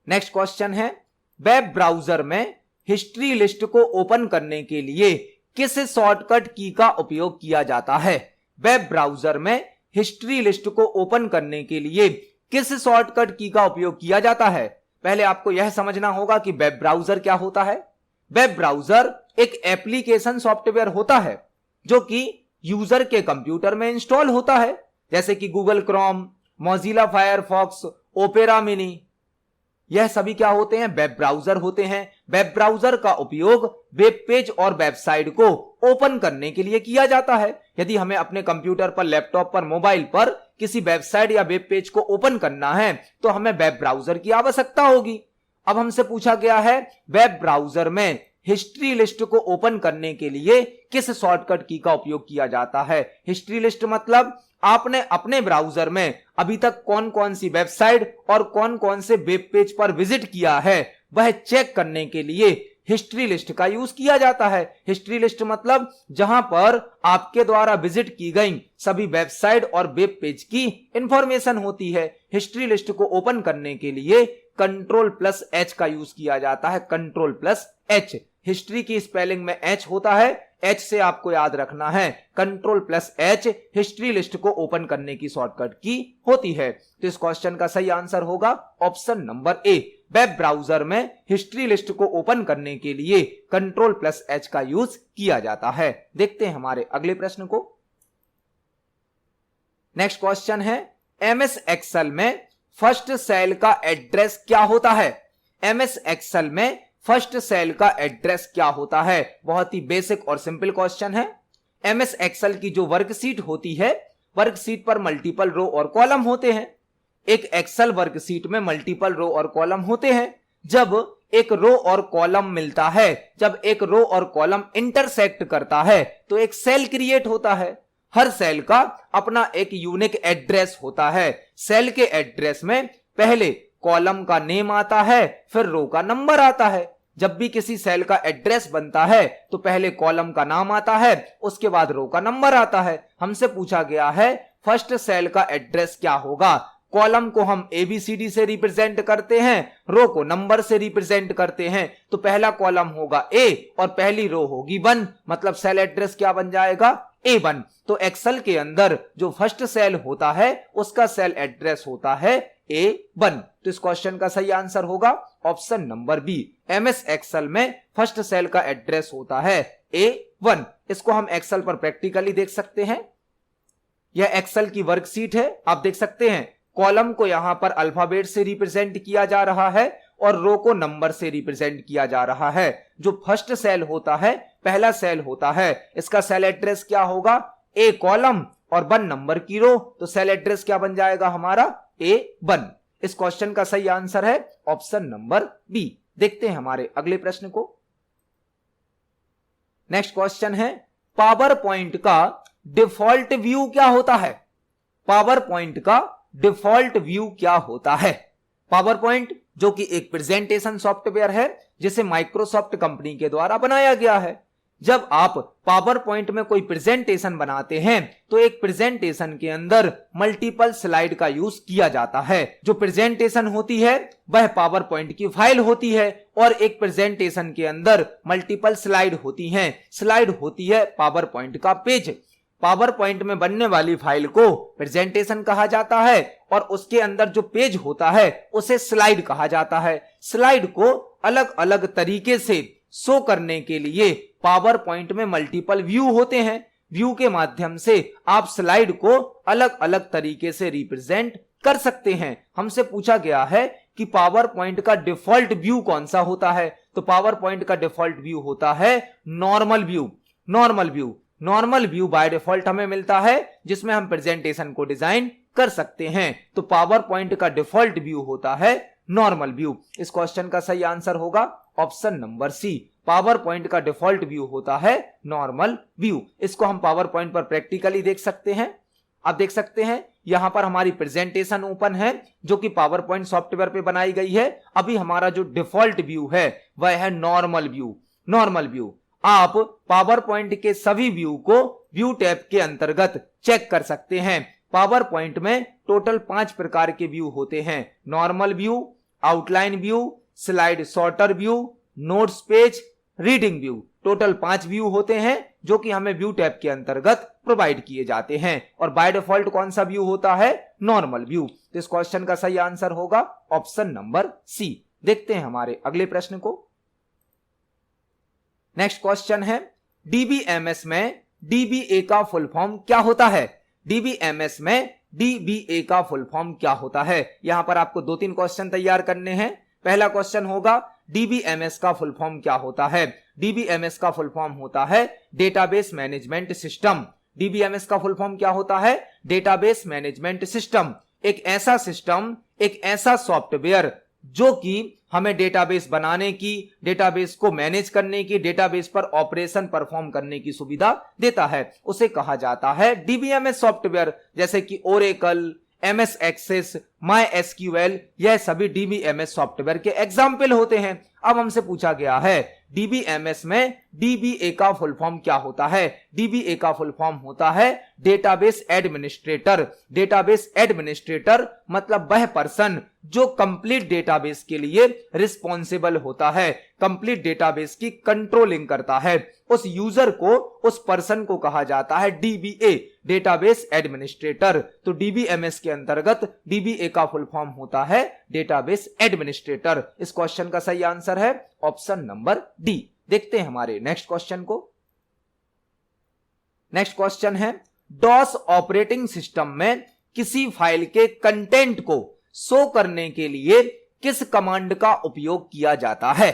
नेक्स्ट क्वेश्चन है, वेब ब्राउजर में हिस्ट्री लिस्ट को ओपन करने के लिए किस शॉर्टकट की का उपयोग किया जाता है? वेब ब्राउजर में हिस्ट्री लिस्ट को ओपन करने के लिए किस शॉर्टकट की का उपयोग किया जाता है? पहले आपको यह समझना होगा कि वेब ब्राउजर क्या होता है। वेब ब्राउजर एक एप्लीकेशन सॉफ्टवेयर होता है जो कि यूजर के कंप्यूटर में इंस्टॉल होता है, जैसे कि Google Chrome, Mozilla Firefox, opera mini. यह सभी क्या होते हैं? वेब ब्राउजर होते हैं। वेब ब्राउजर का उपयोग वेब पेज और वेबसाइट को ओपन करने के लिए किया जाता है। यदि हमें अपने कंप्यूटर पर, लैपटॉप पर, मोबाइल पर किसी वेबसाइट या वेब पेज को ओपन करना है तो हमें वेब ब्राउजर की आवश्यकता होगी। अब हमसे पूछा गया है वेब ब्राउजर में हिस्ट्री लिस्ट को ओपन करने के लिए किस शॉर्टकट की का उपयोग किया जाता है। हिस्ट्री लिस्ट मतलब आपने अपने ब्राउजर में अभी तक कौन कौन सी वेबसाइट और कौन कौन से वेब पेज पर विजिट किया है वह चेक करने के लिए हिस्ट्री लिस्ट का यूज किया जाता है। हिस्ट्री लिस्ट मतलब जहां पर आपके द्वारा विजिट की गई सभी वेबसाइट और वेब पेज की इंफॉर्मेशन होती है। हिस्ट्री लिस्ट को ओपन करने के लिए Ctrl+H का यूज किया जाता है। Ctrl+H। हिस्ट्री की स्पेलिंग में H होता है, H से आपको याद रखना है। Ctrl+H हिस्ट्री लिस्ट को ओपन करने की शॉर्टकट की होती है। तो इस क्वेश्चन का सही आंसर होगा option number A. Web browser में हिस्ट्री लिस्ट को ओपन करने के लिए Ctrl+H का यूज किया जाता है। देखते हैं हमारे अगले प्रश्न को। नेक्स्ट क्वेश्चन है, MS एक्सेल में फर्स्ट सेल का एड्रेस क्या होता है? MS एक्सेल में फर्स्ट सेल का एड्रेस क्या होता है? बहुत ही बेसिक और सिंपल क्वेश्चन है। MS एक्सेल की जो वर्कशीट होती है वर्कशीट पर मल्टीपल रो और कॉलम होते हैं। एक एक्सेल वर्कशीट में मल्टीपल रो और कॉलम होते हैं। जब एक रो और कॉलम मिलता है, जब एक रो और कॉलम इंटरसेक्ट करता है तो एक सेल क्रिएट होता है। हर सेल का अपना एक यूनिक एड्रेस होता है। सेल के एड्रेस में पहले कॉलम का नेम आता है, फिर रो का नंबर आता है। जब भी किसी सेल का एड्रेस बनता है तो पहले कॉलम का नाम आता है, उसके बाद रो का नंबर आता है। हमसे पूछा गया है फर्स्ट सेल का एड्रेस क्या होगा। कॉलम को हम ABCD से रिप्रेजेंट करते हैं, रो को नंबर से रिप्रेजेंट करते हैं। तो पहला कॉलम होगा A और पहली रो होगी 1, मतलब सेल एड्रेस क्या बन जाएगा, A1। तो एक्सेल के अंदर जो फर्स्ट सेल होता है उसका सेल एड्रेस होता है A1। तो इस क्वेश्चन का सही आंसर होगा option number B. MS Excel में फर्स्ट सेल का एड्रेस होता है A1। इसको हम एक्सेल पर प्रैक्टिकली देख सकते हैं। यह एक्सेल की वर्कशीट है। आप देख सकते हैं कॉलम को यहां पर अल्फाबेट से रिप्रेजेंट किया जा रहा है और रो को नंबर से रिप्रेजेंट किया जा रहा है। जो फर्स्ट सेल होता है, पहला सेल होता है, इसका सेल एड्रेस क्या होगा, A कॉलम और 1 नंबर की रो। तो सेल एड्रेस क्या बन जाएगा हमारा, A1। इस क्वेश्चन का सही आंसर है ऑप्शन नंबर बी। देखते हैं हमारे अगले प्रश्न को। नेक्स्ट क्वेश्चन है पावर पॉइंट का डिफॉल्ट व्यू क्या होता है। पावर पॉइंट का डिफॉल्ट व्यू क्या होता है। पावर पॉइंट जो कि एक प्रेजेंटेशन सॉफ्टवेयर है जिसे माइक्रोसॉफ्ट कंपनी के द्वारा बनाया गया है। जब आप पावर पॉइंट में कोई प्रेजेंटेशन बनाते हैं तो एक प्रेजेंटेशन के अंदर मल्टीपल स्लाइड का यूज किया जाता है। जो प्रेजेंटेशन होती है वह पावर पॉइंट की फाइल होती है और एक प्रेजेंटेशन के अंदर मल्टीपल स्लाइड होती हैं। स्लाइड होती है पावर पॉइंट का पेज। पावर पॉइंट में बनने वाली फाइल को प्रेजेंटेशन कहा जाता है और उसके अंदर जो पेज होता है उसे स्लाइड कहा जाता है। स्लाइड को अलग अलग तरीके से शो करने के लिए पावर पॉइंट में मल्टीपल व्यू होते हैं। व्यू के माध्यम से आप स्लाइड को अलग अलग तरीके से रिप्रेजेंट कर सकते हैं। हमसे पूछा गया है कि पावर पॉइंट का डिफॉल्ट व्यू कौन सा होता है। तो पावर पॉइंट का डिफॉल्ट व्यू होता है normal view. Normal view, normal view by default हमें मिलता है जिसमें हम प्रेजेंटेशन को डिजाइन कर सकते हैं। तो पावर पॉइंट का डिफॉल्ट व्यू होता है नॉर्मल व्यू। इस क्वेश्चन का सही आंसर होगा option number C. PowerPoint का डिफॉल्ट व्यू होता है नॉर्मल व्यू। इसको हम पावर पॉइंट पर प्रैक्टिकली देख सकते हैं। आप देख सकते हैं यहां पर हमारी प्रेजेंटेशन ओपन है जो कि पावर पॉइंट सॉफ्टवेयर पे बनाई गई है। अभी हमारा जो डिफॉल्ट व्यू है वह है नॉर्मल व्यू। नॉर्मल व्यू आप पावर पॉइंट के सभी व्यू को व्यू टैब के अंतर्गत चेक कर सकते हैं। पावर पॉइंट में टोटल 5 प्रकार के व्यू होते हैं। Normal view, outline view, slide sorter view, notes page, reading view. Total 5 view होते हैं जो कि हमें व्यू टैब के अंतर्गत प्रोवाइड किए जाते हैं। और बाय डिफॉल्ट कौन सा व्यू होता है, नॉर्मल व्यू। तो इस क्वेश्चन का सही आंसर होगा ऑप्शन नंबर सी। देखते हैं हमारे अगले प्रश्न को। नेक्स्ट क्वेश्चन है डीबीएमएस में डीबीए का फुल फॉर्म क्या होता है। डीबीएमएस में डीबीए का फुल फॉर्म क्या होता है। यहां पर आपको 2-3 क्वेश्चन तैयार करने हैं। पहला क्वेश्चन होगा डीबीएमएस का फुल फॉर्म क्या होता है। डीबीएमएस का फुल फॉर्म होता है डेटाबेस मैनेजमेंट सिस्टम। डीबीएमएस का फुल फॉर्म क्या होता है, डेटाबेस मैनेजमेंट सिस्टम। एक ऐसा सिस्टम, एक ऐसा सॉफ्टवेयर जो कि हमें डेटाबेस बनाने की, डेटाबेस को मैनेज करने की, डेटाबेस पर ऑपरेशन परफॉर्म करने की सुविधा देता है, उसे कहा जाता है डीबीएमएस सॉफ्टवेयर। जैसे कि ओरेकल, MS एक्सेस, MySQL, यह सभी डीबीएमएस सॉफ्टवेयर के एग्जाम्पल होते हैं। अब हमसे पूछा गया है डीबीएमएस में डीबीए का फुल फॉर्म क्या होता है। डीबीए का फुल फॉर्म होता है डेटाबेस एडमिनिस्ट्रेटर। डेटाबेस एडमिनिस्ट्रेटर मतलब वह पर्सन जो कंप्लीट डेटाबेस के लिए रिस्पॉन्सिबल होता है, कंप्लीट डेटाबेस की कंट्रोलिंग करता है। उस यूजर को, उस पर्सन को कहा जाता है डीबीए, डेटाबेस एडमिनिस्ट्रेटर। तो डीबीएमएस के अंतर्गत डीबीए का फुल फॉर्म होता है डेटाबेस एडमिनिस्ट्रेटर। इस क्वेश्चन का सही आंसर है ऑप्शन नंबर डी। देखते हैं हमारे नेक्स्ट क्वेश्चन को। नेक्स्ट क्वेश्चन है डॉस ऑपरेटिंग सिस्टम में किसी फाइल के कंटेंट को शो करने के लिए किस कमांड का उपयोग किया जाता है।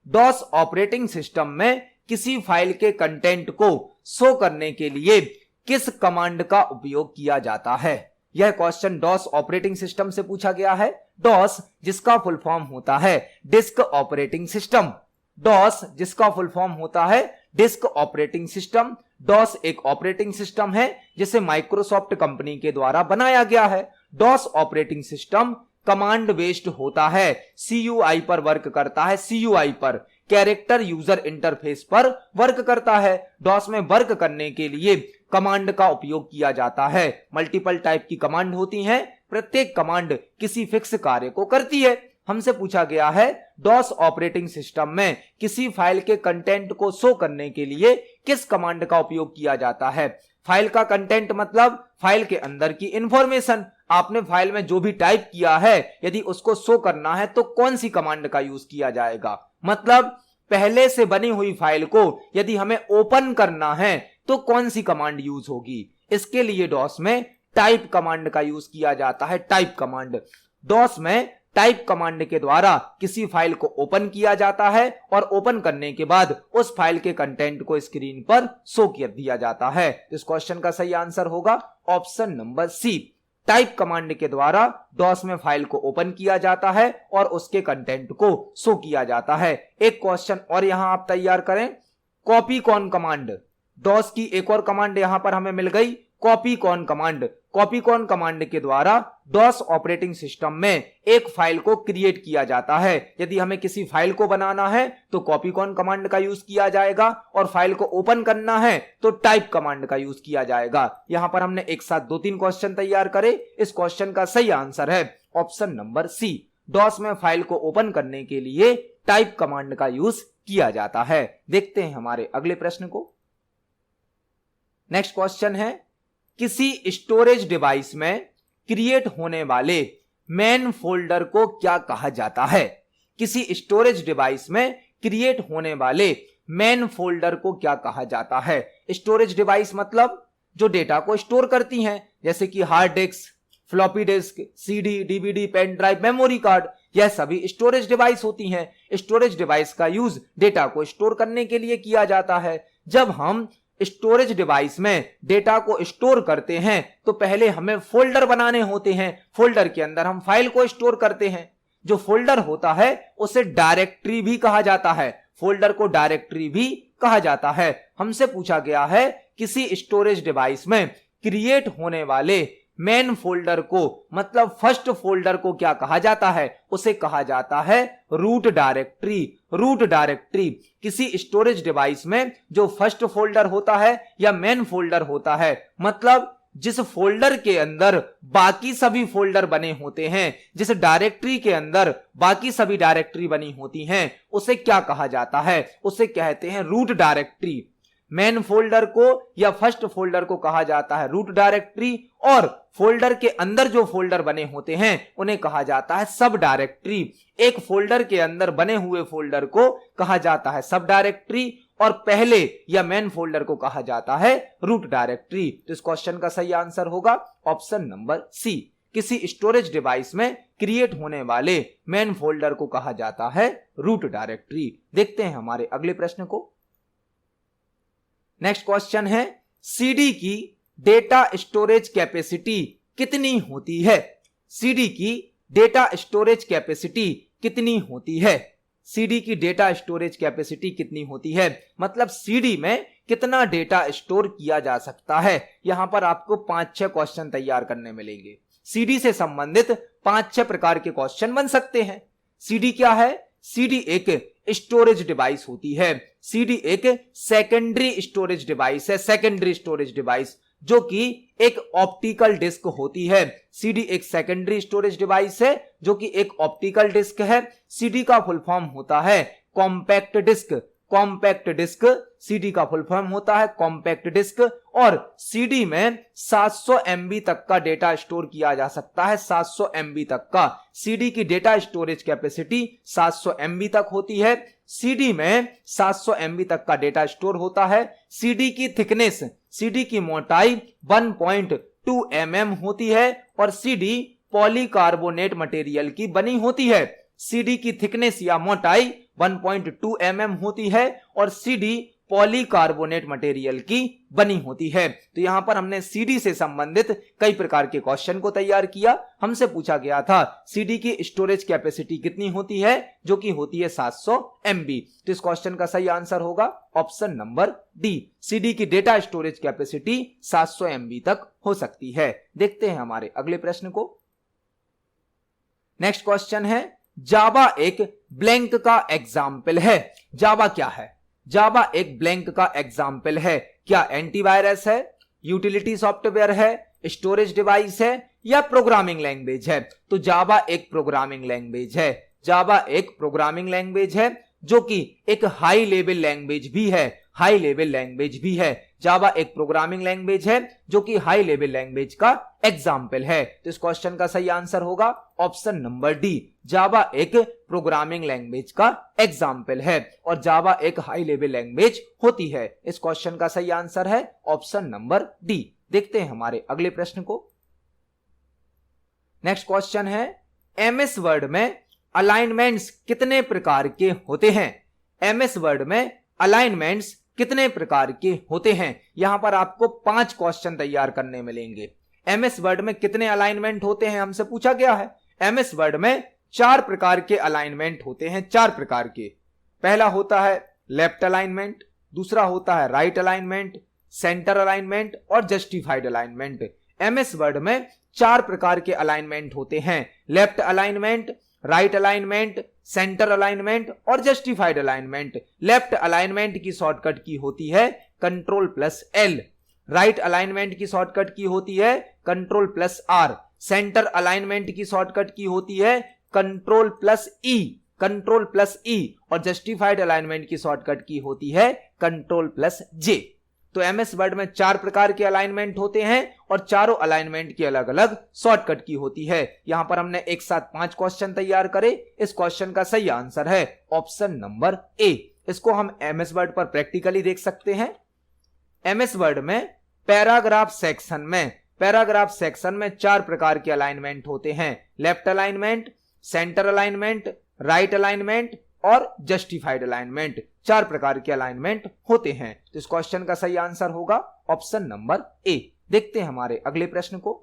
डॉस ऑपरेटिंग सिस्टम में किसी फाइल के कंटेंट को शो करने के लिए किस कमांड का उपयोग किया जाता है? यह क्वेश्चन डॉस ऑपरेटिंग सिस्टम से पूछा गया है। डॉस जिसका फुल फॉर्म होता है डिस्क ऑपरेटिंग सिस्टम। डॉस जिसका फुल फॉर्म होता है डिस्क ऑपरेटिंग सिस्टम। डॉस एक ऑपरेटिंग सिस्टम है जिसे माइक्रोसॉफ्ट कंपनी के द्वारा बनाया गया है। DOS operating system command based होता है, CUI पर वर्क करता है, CUI पर, कैरेक्टर यूजर इंटरफेस पर वर्क करता है। डॉस में वर्क करने के लिए कमांड का उपयोग किया जाता है। मल्टीपल टाइप की कमांड होती हैं, प्रत्येक कमांड किसी फिक्स कार्य को करती है। हमसे पूछा गया है डॉस ऑपरेटिंग सिस्टम में किसी फाइल के कंटेंट को शो करने के लिए किस कमांड का उपयोग किया जाता है? फाइल का कंटेंट मतलब फाइल के अंदर की इंफॉर्मेशन। आपने फाइल में जो भी टाइप किया है यदि उसको शो करना है तो कौन सी कमांड का यूज किया जाएगा? मतलब पहले से बनी हुई फाइल को यदि हमें ओपन करना है तो कौन सी कमांड यूज होगी? इसके लिए डॉस में टाइप कमांड का यूज किया जाता है। टाइप कमांड, डॉस में टाइप कमांड के द्वारा किसी फाइल को ओपन किया जाता है और ओपन करने के बाद उस फाइल के कंटेंट को स्क्रीन पर शो कर दिया जाता है। इस क्वेश्चन का सही आंसर होगा option number C. Type command के द्वारा डॉस में फाइल को ओपन किया जाता है और उसके कंटेंट को शो किया जाता है। एक क्वेश्चन और यहां आप तैयार करें, कॉपी कॉन कमांड। डॉस की एक और कमांड यहां पर हमें मिल गई, copy con command. Copy con command के द्वारा डॉस ऑपरेटिंग सिस्टम में एक फाइल को क्रिएट किया जाता है। यदि हमें किसी फाइल को बनाना है तो कॉपी कॉन कमांड का यूज किया जाएगा और फाइल को ओपन करना है तो टाइप कमांड का यूज किया जाएगा। यहां पर हमने एक साथ 2-3 क्वेश्चन तैयार करे। इस क्वेश्चन का सही आंसर है ऑप्शन नंबर सी। डॉस में फाइल को ओपन करने के लिए टाइप कमांड का यूज किया जाता है। देखते हैं हमारे अगले प्रश्न को। नेक्स्ट क्वेश्चन है, किसी स्टोरेज डिवाइस में क्रिएट होने वाले मेन फोल्डर को क्या कहा जाता है? किसी स्टोरेज डिवाइस में क्रिएट होने वाले मेन फोल्डर को क्या कहा जाता है? स्टोरेज डिवाइस मतलब जो डेटा को स्टोर करती हैं, जैसे कि hard disk, floppy disk, CD, DVD, pen drive, memory card, यह सभी स्टोरेज डिवाइस होती हैं। स्टोरेज डिवाइस का यूज डेटा को स्टोर करने के लिए किया जाता है। जब हम स्टोरेज डिवाइस में डेटा को स्टोर करते हैं तो पहले हमें फोल्डर बनाने होते हैं। फोल्डर के अंदर हम फाइल को स्टोर करते हैं। जो फोल्डर होता है उसे डायरेक्टरी भी कहा जाता है। फोल्डर को डायरेक्टरी भी कहा जाता है। हमसे पूछा गया है किसी स्टोरेज डिवाइस में क्रिएट होने वाले मेन फोल्डर को मतलब फर्स्ट फोल्डर को क्या कहा जाता है? उसे कहा जाता है रूट डायरेक्टरी। रूट डायरेक्टरी किसी स्टोरेज डिवाइस में जो फर्स्ट फोल्डर होता है या मेन फोल्डर होता है, मतलब जिस फोल्डर के अंदर बाकी सभी फोल्डर बने होते हैं, जिस डायरेक्टरी के अंदर बाकी सभी डायरेक्टरी बनी होती हैं, उसे क्या कहा जाता है? उसे कहते हैं रूट डायरेक्टरी। मेन फोल्डर को या फर्स्ट फोल्डर को कहा जाता है रूट डायरेक्टरी और फोल्डर के अंदर जो फोल्डर बने होते हैं उन्हें कहा जाता है सब डायरेक्टरी। एक फोल्डर के अंदर बने हुए फोल्डर को कहा जाता है सब डायरेक्टरी और पहले या मेन फोल्डर को कहा जाता है रूट डायरेक्टरी। तो इस क्वेश्चन का सही आंसर होगा ऑप्शन नंबर सी। किसी स्टोरेज डिवाइस में क्रिएट होने वाले मेन फोल्डर को कहा जाता है रूट डायरेक्टरी। देखते हैं हमारे अगले प्रश्न को। नेक्स्ट क्वेश्चन है, CD की डेटा स्टोरेज कैपेसिटी कितनी होती है? CD की डेटा स्टोरेज कैपेसिटी कितनी होती है? CD की डेटा स्टोरेज कैपेसिटी कितनी होती है मतलब CD में कितना डेटा स्टोर किया जा सकता है। यहां पर आपको 5-6 क्वेश्चन तैयार करने मिलेंगे। CD से संबंधित 5-6 प्रकार के क्वेश्चन बन सकते हैं। CD क्या है? CD एक स्टोरेज डिवाइस होती है। CD एक सेकेंडरी स्टोरेज डिवाइस है। सेकेंडरी स्टोरेज डिवाइस जो कि एक ऑप्टिकल डिस्क होती है। CD एक सेकेंडरी स्टोरेज डिवाइस है जो कि एक ऑप्टिकल डिस्क है। CD का फुल फॉर्म होता है compact disc. Compact disc CD का फुल फॉर्म होता है कॉम्पैक्ट डिस्क और CD में 700 MB तक का डेटा स्टोर किया जा सकता है। 700 MB तक का CD की डेटा स्टोरेज कैपेसिटी 700 MB तक होती है। CD में 700 MB तक का डेटा स्टोर होता है। CD की थिकनेस, CD की मोटाई 1.2 mm होती है और CD पॉलीकार्बोनेट मटेरियल की बनी होती है। CD की थिकनेस या मोटाई 1.2 mm होती है और CD पॉलीकार्बोनेट मटेरियल की बनी होती है। तो यहां पर हमने सीडी से संबंधित कई प्रकार के क्वेश्चन को तैयार किया। हमसे पूछा गया था सीडी की स्टोरेज कैपेसिटी कितनी होती है, जो कि होती है 700 MB। तो इस क्वेश्चन का सही आंसर होगा ऑप्शन नंबर डी, सीडी की डेटा स्टोरेज कैपेसिटी 700 MB तक हो सकती है। देखते हैं हमारे अगले प्रश्न को। नेक्स्ट क्वेश्चन है, जावा एक ब्लैंक का एग्जाम्पल है। जावा क्या है? जावा एक ब्लैंक का एग्जाम्पल है। क्या एंटीवायरस है, यूटिलिटी सॉफ्टवेयर है, स्टोरेज डिवाइस है या प्रोग्रामिंग लैंग्वेज है? तो जावा एक प्रोग्रामिंग लैंग्वेज है। जावा एक प्रोग्रामिंग लैंग्वेज है जो कि एक हाई लेवल लैंग्वेज भी है। हाई लेवल लैंग्वेज भी है। जावा एक प्रोग्रामिंग लैंग्वेज है जो कि हाई लेवल लैंग्वेज का एग्जाम्पल है। तो इस क्वेश्चन का सही आंसर होगा ऑप्शन नंबर डी, जावा एक प्रोग्रामिंग लैंग्वेज का एग्जाम्पल है और जावा एक हाई लेवल लैंग्वेज होती है। इस क्वेश्चन का सही आंसर है ऑप्शन नंबर डी। देखते हैं हमारे अगले प्रश्न को। नेक्स्ट क्वेश्चन है, एमएस वर्ड में अलाइनमेंट्स कितने प्रकार के होते हैं? एमएस वर्ड में अलाइनमेंट्स कितने प्रकार के होते हैं? यहां पर आपको 5 क्वेश्चन तैयार करने मिलेंगे। एमएस वर्ड में कितने अलाइनमेंट होते हैं हमसे पूछा गया है। एमएस वर्ड में 4 प्रकार के अलाइनमेंट होते हैं, 4 प्रकार के। पहला होता है लेफ्ट अलाइनमेंट, दूसरा होता है राइट अलाइनमेंट, सेंटर अलाइनमेंट और जस्टिफाइड अलाइनमेंट। एमएस वर्ड में 4 प्रकार के अलाइनमेंट होते हैं, left alignment, right alignment, centre alignment और जस्टिफाइड अलाइनमेंट। लेफ्ट अलाइनमेंट की शॉर्टकट की होती है Ctrl+L, राइट अलाइनमेंट की शॉर्टकट की होती है Ctrl+R, सेंटर अलाइनमेंट की शॉर्टकट की होती है Ctrl+E, Ctrl+E और जस्टिफाइड अलाइनमेंट की शॉर्टकट की होती है Ctrl+J। तो एमएस वर्ड में 4 प्रकार के अलाइनमेंट होते हैं और चारों अलाइनमेंट की अलग अलग शॉर्टकट की होती है। यहां पर हमने एक साथ 5 क्वेश्चन तैयार करे। इस क्वेश्चन का सही आंसर है ऑप्शन नंबर ए। इसको हम एमएस वर्ड पर प्रैक्टिकली देख सकते हैं। एमएस वर्ड में पैराग्राफ सेक्शन में 4 प्रकार के अलाइनमेंट होते हैं, left alignment, centre alignment, right alignment और जस्टिफाइड अलाइनमेंट। 4 प्रकार के अलाइनमेंट होते हैं। तो इस क्वेश्चन का सही आंसर होगा ऑप्शन नंबर ए। देखते हैं हमारे अगले प्रश्न को।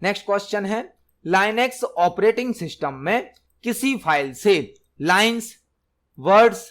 नेक्स्ट क्वेश्चन है, लाइनेक्स ऑपरेटिंग सिस्टम में किसी फाइल से लाइंस, वर्ड्स,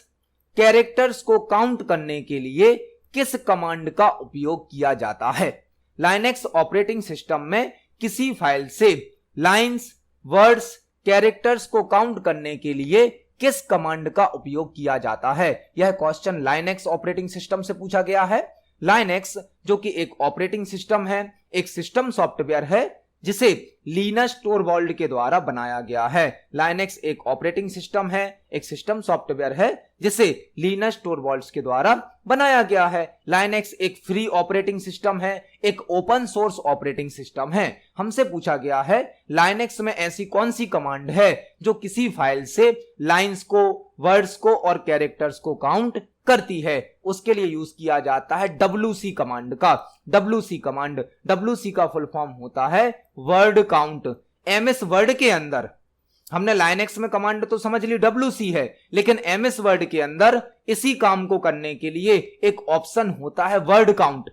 कैरेक्टर्स को काउंट करने के लिए किस कमांड का उपयोग किया जाता है? लाइनेक्स ऑपरेटिंग सिस्टम में किसी फाइल से लाइंस, वर्ड्स, कैरेक्टर्स को काउंट करने के लिए किस कमांड का उपयोग किया जाता है? यह क्वेश्चन लाइनेक्स ऑपरेटिंग सिस्टम से पूछा गया है। लाइनेक्स जो कि एक ऑपरेटिंग सिस्टम है, एक सिस्टम सॉफ्टवेयर है जिसे लिनस टोरवाल्ड के द्वारा बनाया गया है। लाइनेक्स एक ऑपरेटिंग सिस्टम है, एक सिस्टम सॉफ्टवेयर है जिसे लिनस टोरवाल्ड के द्वारा बनाया गया है। लाइनेक्स एक फ्री ऑपरेटिंग सिस्टम है, एक ओपन सोर्स ऑपरेटिंग सिस्टम है। हमसे पूछा गया है लाइनेक्स में ऐसी कौन सी कमांड है जो किसी फाइल से लाइंस को, वर्ड्स को और कैरेक्टर्स को काउंट करती है। उसके लिए यूज किया जाता है WC कमांड का। WC कमांड, WC का फुल फॉर्म होता है वर्ड काउंट। एमएस वर्ड के अंदर हमने लाइनेक्स में कमांड तो समझ ली WC है, लेकिन एमएस वर्ड के अंदर इसी काम को करने के लिए एक ऑप्शन होता है word count.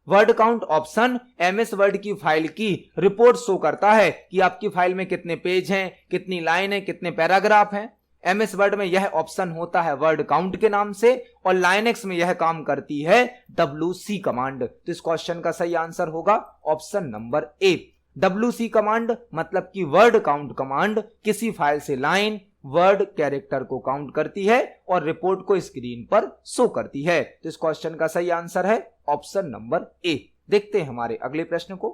Word count option MS word की फाइल की रिपोर्ट शो करता है कि आपकी फाइल में कितने पेज हैं, कितनी लाइन है, कितने पैराग्राफ हैं। एमएस वर्ड में यह ऑप्शन होता है वर्ड काउंट के नाम से और लाइनेक्स में यह काम करती है WC कमांड। तो इस क्वेश्चन का सही आंसर होगा option number A. WC command मतलब कि वर्ड काउंट कमांड किसी फाइल से लाइन, वर्ड, कैरेक्टर को काउंट करती है और रिपोर्ट को स्क्रीन पर शो करती है। तो इस क्वेश्चन का सही आंसर है ऑप्शन नंबर ए। देखते हैं हमारे अगले प्रश्न को।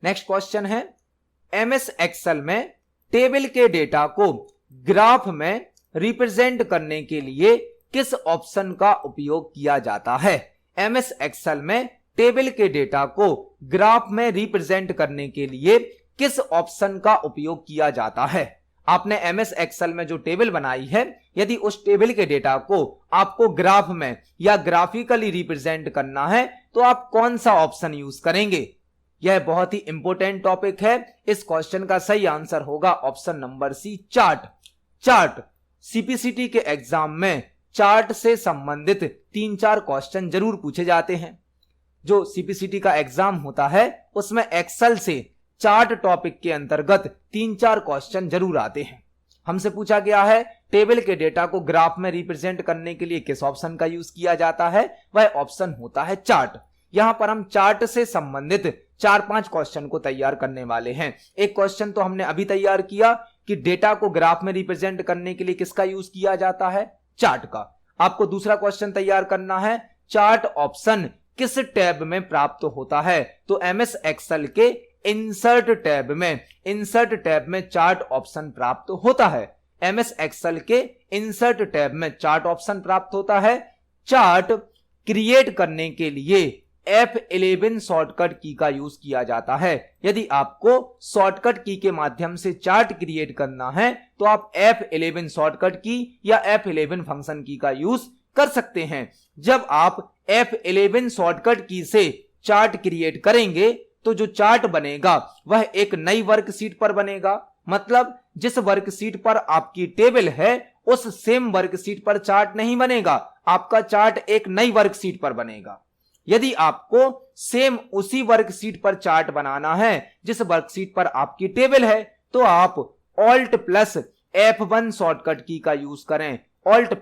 नेक्स्ट क्वेश्चन है, एमएस एक्सेल में टेबल के डेटा को ग्राफ में रिप्रेजेंट करने के लिए किस ऑप्शन का उपयोग किया जाता है? एमएस एक्सेल में टेबल के डेटा को ग्राफ में रिप्रेजेंट करने के लिए किस ऑप्शन का उपयोग किया जाता है? आपने एमएस एक्सेल में जो टेबल बनाई है, यदि उस टेबल के डेटा को आपको ग्राफ में या ग्राफिकली रिप्रेजेंट करना है तो आप कौन सा ऑप्शन यूज करेंगे? यह बहुत ही इंपॉर्टेंट टॉपिक है। इस क्वेश्चन का सही आंसर होगा option number C, chart. Chart CPCT के एग्जाम में चार्ट से संबंधित 3-4 क्वेश्चन जरूर पूछे जाते हैं। जो सीपीसीटी का एग्जाम होता है उसमें एक्सेल से चार्ट टॉपिक के अंतर्गत 3-4 क्वेश्चन जरूर आते हैं। हमसे पूछा गया है टेबल के डेटा को ग्राफ में रिप्रेजेंट करने के लिए किस ऑप्शन का यूज किया जाता है, वह ऑप्शन होता है चार्ट। यहां पर हम चार्ट से संबंधित 4-5 क्वेश्चन को तैयार करने वाले हैं। एक क्वेश्चन तो हमने अभी तैयार किया कि डेटा को ग्राफ में रिप्रेजेंट करने के लिए किसका यूज किया जाता है, चार्ट का। आपको दूसरा क्वेश्चन तैयार करना है चार्ट ऑप्शन किस टैब में प्राप्त होता है, तो एमएस एक्सेल के इंसर्ट टैब में चार्ट ऑप्शन प्राप्त होता है। एमएस एक्सेल के इंसर्ट टैब में चार्ट ऑप्शन प्राप्त होता है। चार्ट क्रिएट करने के लिए F11 शॉर्टकट की का यूज किया जाता है। यदि आपको शॉर्टकट की के माध्यम से चार्ट क्रिएट करना है तो आप F11 शॉर्टकट की या F11 फंक्शन की का यूज कर सकते हैं। जब आप F11 शॉर्टकट की से चार्ट क्रिएट करेंगे तो जो चार्ट बनेगा वह एक नई वर्कशीट पर बनेगा। मतलब जिस वर्कशीट पर आपकी टेबल है उस सेम वर्कशीट पर चार्ट नहीं बनेगा, आपका चार्ट एक नई वर्कशीट पर बनेगा। यदि आपको सेम उसी वर्कशीट पर चार्ट बनाना है जिस वर्कशीट पर आपकी टेबल है तो आप Alt प्लस F1 शॉर्टकट की का यूज करें। Alt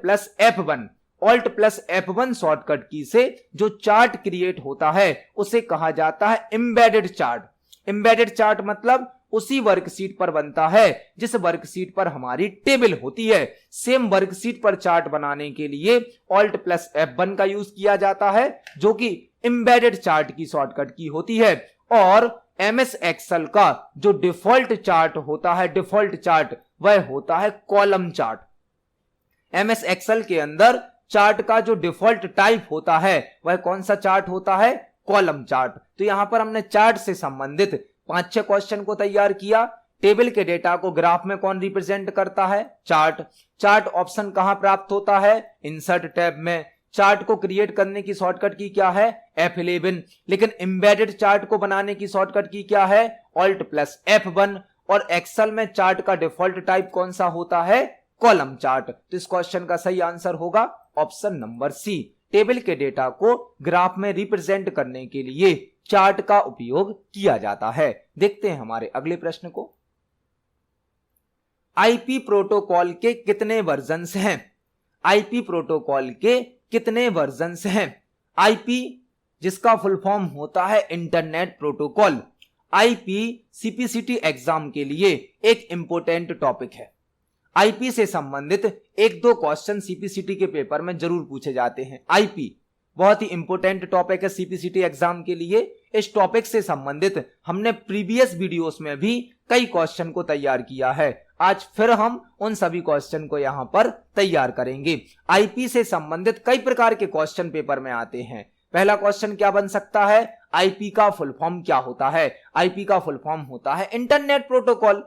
प्लस F1 शॉर्टकट की से जो चार्ट क्रिएट होता है उसे कहा जाता है एम्बेडेड चार्ट। एम्बेडेड चार्ट मतलब उसी वर्कशीट पर बनता है जिस वर्कशीट पर हमारी टेबल होती है। सेम वर्कशीट पर चार्ट बनाने के लिए Alt प्लस F1 का यूज किया जाता है जो कि एम्बेडेड चार्ट की शॉर्टकट की होती है। और एमएस एक्सेल का जो डिफॉल्ट चार्ट होता है, डिफॉल्ट चार्ट वह होता है कॉलम चार्ट। एमएस एक्सेल के अंदर चार्ट का जो डिफॉल्ट टाइप होता है वह कौन सा चार्ट होता है, कॉलम चार्ट। तो यहां पर हमने चार्ट से संबंधित 5-6 क्वेश्चन को तैयार किया। टेबल के डेटा को ग्राफ में कौन रिप्रेजेंट करता है, चार्ट। चार्ट ऑप्शन कहां प्राप्त होता है, इंसर्ट टैब में। चार्ट को क्रिएट करने की शॉर्टकट की क्या है, F11। लेकिन एम्बेडेड चार्ट को बनाने की शॉर्टकट की क्या है, Alt प्लस F1। और एक्सेल में चार्ट का डिफॉल्ट टाइप कौन सा होता है, कॉलम चार्ट। तो इस क्वेश्चन का सही आंसर होगा ऑप्शन नंबर सी। टेबल के डेटा को ग्राफ में रिप्रेजेंट करने के लिए चार्ट का उपयोग किया जाता है। देखते हैं हमारे अगले प्रश्न को। आईपी प्रोटोकॉल के कितने वर्जन्स हैं, आईपी प्रोटोकॉल के कितने वर्जन्स हैं। आईपी जिसका फुल फॉर्म होता है internet protocol. IP CPCT exam के लिए एक इंपॉर्टेंट टॉपिक है। आईपी से संबंधित 1-2 क्वेश्चन सीपीसीटी के पेपर में जरूर पूछे जाते हैं। आईपी बहुत ही इंपॉर्टेंट टॉपिक है सीपीसीटी एग्जाम के लिए। इस टॉपिक से संबंधित हमने प्रीवियस वीडियोस में भी कई क्वेश्चन को तैयार किया है। आज फिर हम उन सभी क्वेश्चन को यहां पर तैयार करेंगे। आईपी से संबंधित कई प्रकार के क्वेश्चन पेपर में आते हैं। पहला क्वेश्चन क्या बन सकता है, आईपी का फुल फॉर्म क्या होता है। आईपी का फुल फॉर्म होता है इंटरनेट प्रोटोकॉल।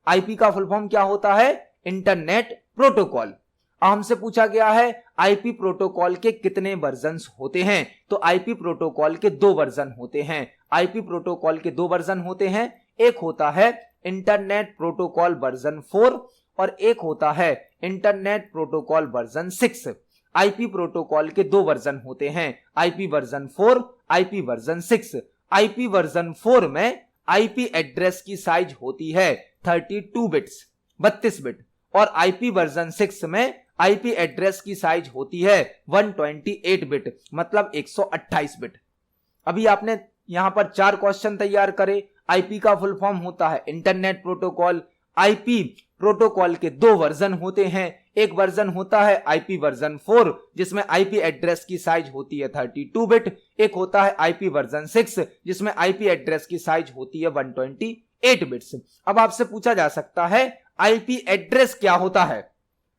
आईपी का फुल फॉर्म क्या होता है, इंटरनेट प्रोटोकॉल। हमसे पूछा गया है आईपी प्रोटोकॉल के कितने वर्जन्स होते हैं, तो आईपी प्रोटोकॉल के 2 वर्जन होते हैं। आईपी प्रोटोकॉल के 2 वर्जन होते हैं। एक होता है इंटरनेट प्रोटोकॉल वर्जन 4 और एक होता है internet protocol version 6। IP protocol के 2 वर्जन होते हैं, IP version 4, IP version 6। IP version 4 में आईपी एड्रेस की साइज होती है 32 बिट्स, 32 बिट। और आईपी वर्जन 6 में आईपी एड्रेस की साइज होती है 128 बिट, मतलब 128 बिट। अभी आपने यहां पर 4 क्वेश्चन तैयार करे। आईपी का फुल फॉर्म होता है इंटरनेट प्रोटोकॉल। आईपी प्रोटोकॉल के 2 वर्जन होते हैं। एक वर्जन होता है आईपी वर्जन 4 जिसमें आईपी एड्रेस की साइज होती है 32 बिट। एक होता है आईपी वर्जन 6 जिसमें आईपी एड्रेस की साइज होती है 128 बिट्स। अब आपसे पूछा जा सकता है आईपी एड्रेस क्या होता है।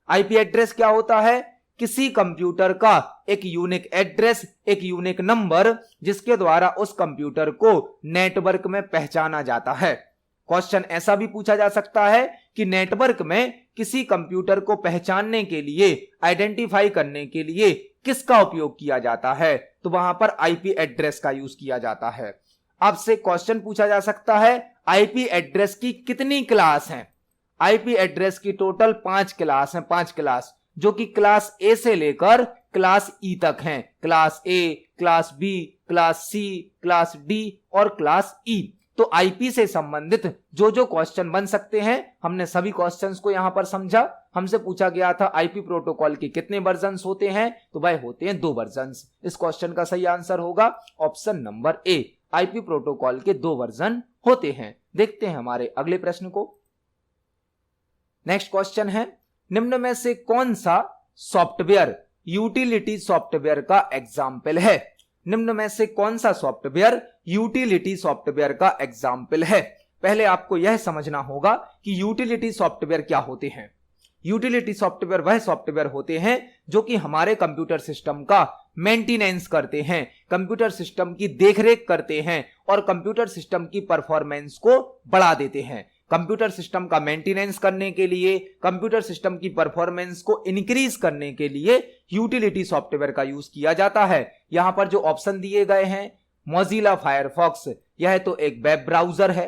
आईपी एड्रेस क्या होता है, किसी कंप्यूटर का एक यूनिक एड्रेस, एक यूनिक नंबर जिसके द्वारा उस कंप्यूटर को नेटवर्क में पहचाना जाता है। क्वेश्चन ऐसा भी पूछा जा सकता है कि नेटवर्क में किसी कंप्यूटर को पहचानने के लिए, आइडेंटिफाई करने के लिए किसका उपयोग किया जाता है, तो वहां पर आईपी एड्रेस का यूज किया जाता है। आपसे क्वेश्चन पूछा जा सकता है आईपी एड्रेस की कितनी क्लास हैं। आईपी एड्रेस की टोटल 5 क्लास हैं, 5 क्लास, जो कि क्लास ए से लेकर क्लास ई तक हैं। Class A, class B, class C, class D और क्लास ई। तो आईपी से संबंधित जो जो क्वेश्चन बन सकते हैं हमने सभी क्वेश्चंस को यहां पर समझा। हमसे पूछा गया था आईपी प्रोटोकॉल के कितने वर्जन्स होते हैं, तो भाई होते हैं 2 वर्जन्स। इस क्वेश्चन का सही आंसर होगा option number A, IP protocol के 2 वर्जन होते हैं। देखते हैं हमारे अगले प्रश्न को। नेक्स्ट क्वेश्चन है, निम्न में से कौन सा सॉफ्टवेयर यूटिलिटी सॉफ्टवेयर का एग्जाम्पल है? निम्न में से कौन सा सॉफ्टवेयर यूटिलिटी सॉफ्टवेयर का एग्जाम्पल है? पहले आपको यह समझना होगा कि यूटिलिटी सॉफ्टवेयर क्या होते हैं। यूटिलिटी सॉफ्टवेयर वह सॉफ्टवेयर होते हैं जो कि हमारे कंप्यूटर सिस्टम का मेंटेनेंस करते हैं, कंप्यूटर सिस्टम की देखरेख करते हैं और कंप्यूटर सिस्टम की परफॉर्मेंस को बढ़ा देते हैं। कंप्यूटर सिस्टम का मेंटेनेंस करने के लिए, कंप्यूटर सिस्टम की परफॉर्मेंस को इंक्रीज करने के लिए यूटिलिटी सॉफ्टवेयर का यूज किया जाता है। यहां पर जो ऑप्शन दिए गए हैं, मोजिला फायरफॉक्स, यह तो एक वेब ब्राउजर है।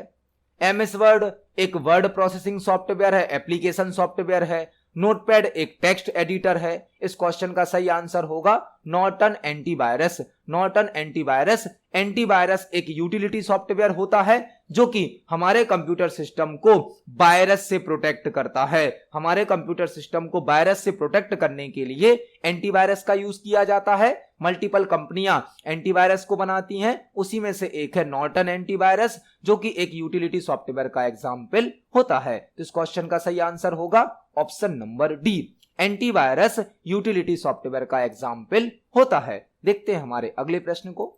एमएस वर्ड एक वर्ड प्रोसेसिंग सॉफ्टवेयर है, एप्लीकेशन सॉफ्टवेयर है। नोटपैड एक टेक्स्ट एडिटर है। इस क्वेश्चन का सही आंसर होगा Norton antivirus. Norton antivirus, antivirus एक यूटिलिटी सॉफ्टवेयर होता है जो कि हमारे कंप्यूटर सिस्टम को वायरस से प्रोटेक्ट करता है। हमारे कंप्यूटर सिस्टम को वायरस से प्रोटेक्ट करने के लिए एंटीवायरस का यूज किया जाता है। मल्टीपल कंपनियां एंटीवायरस को बनाती हैं, उसी में से एक है नॉर्टन एंटीवायरस, जो कि एक यूटिलिटी सॉफ्टवेयर का एग्जाम्पल होता है। तो इस क्वेश्चन का सही आंसर होगा option number D, antivirus utility software का एग्जाम्पल होता है। देखते हैं हमारे अगले प्रश्न को।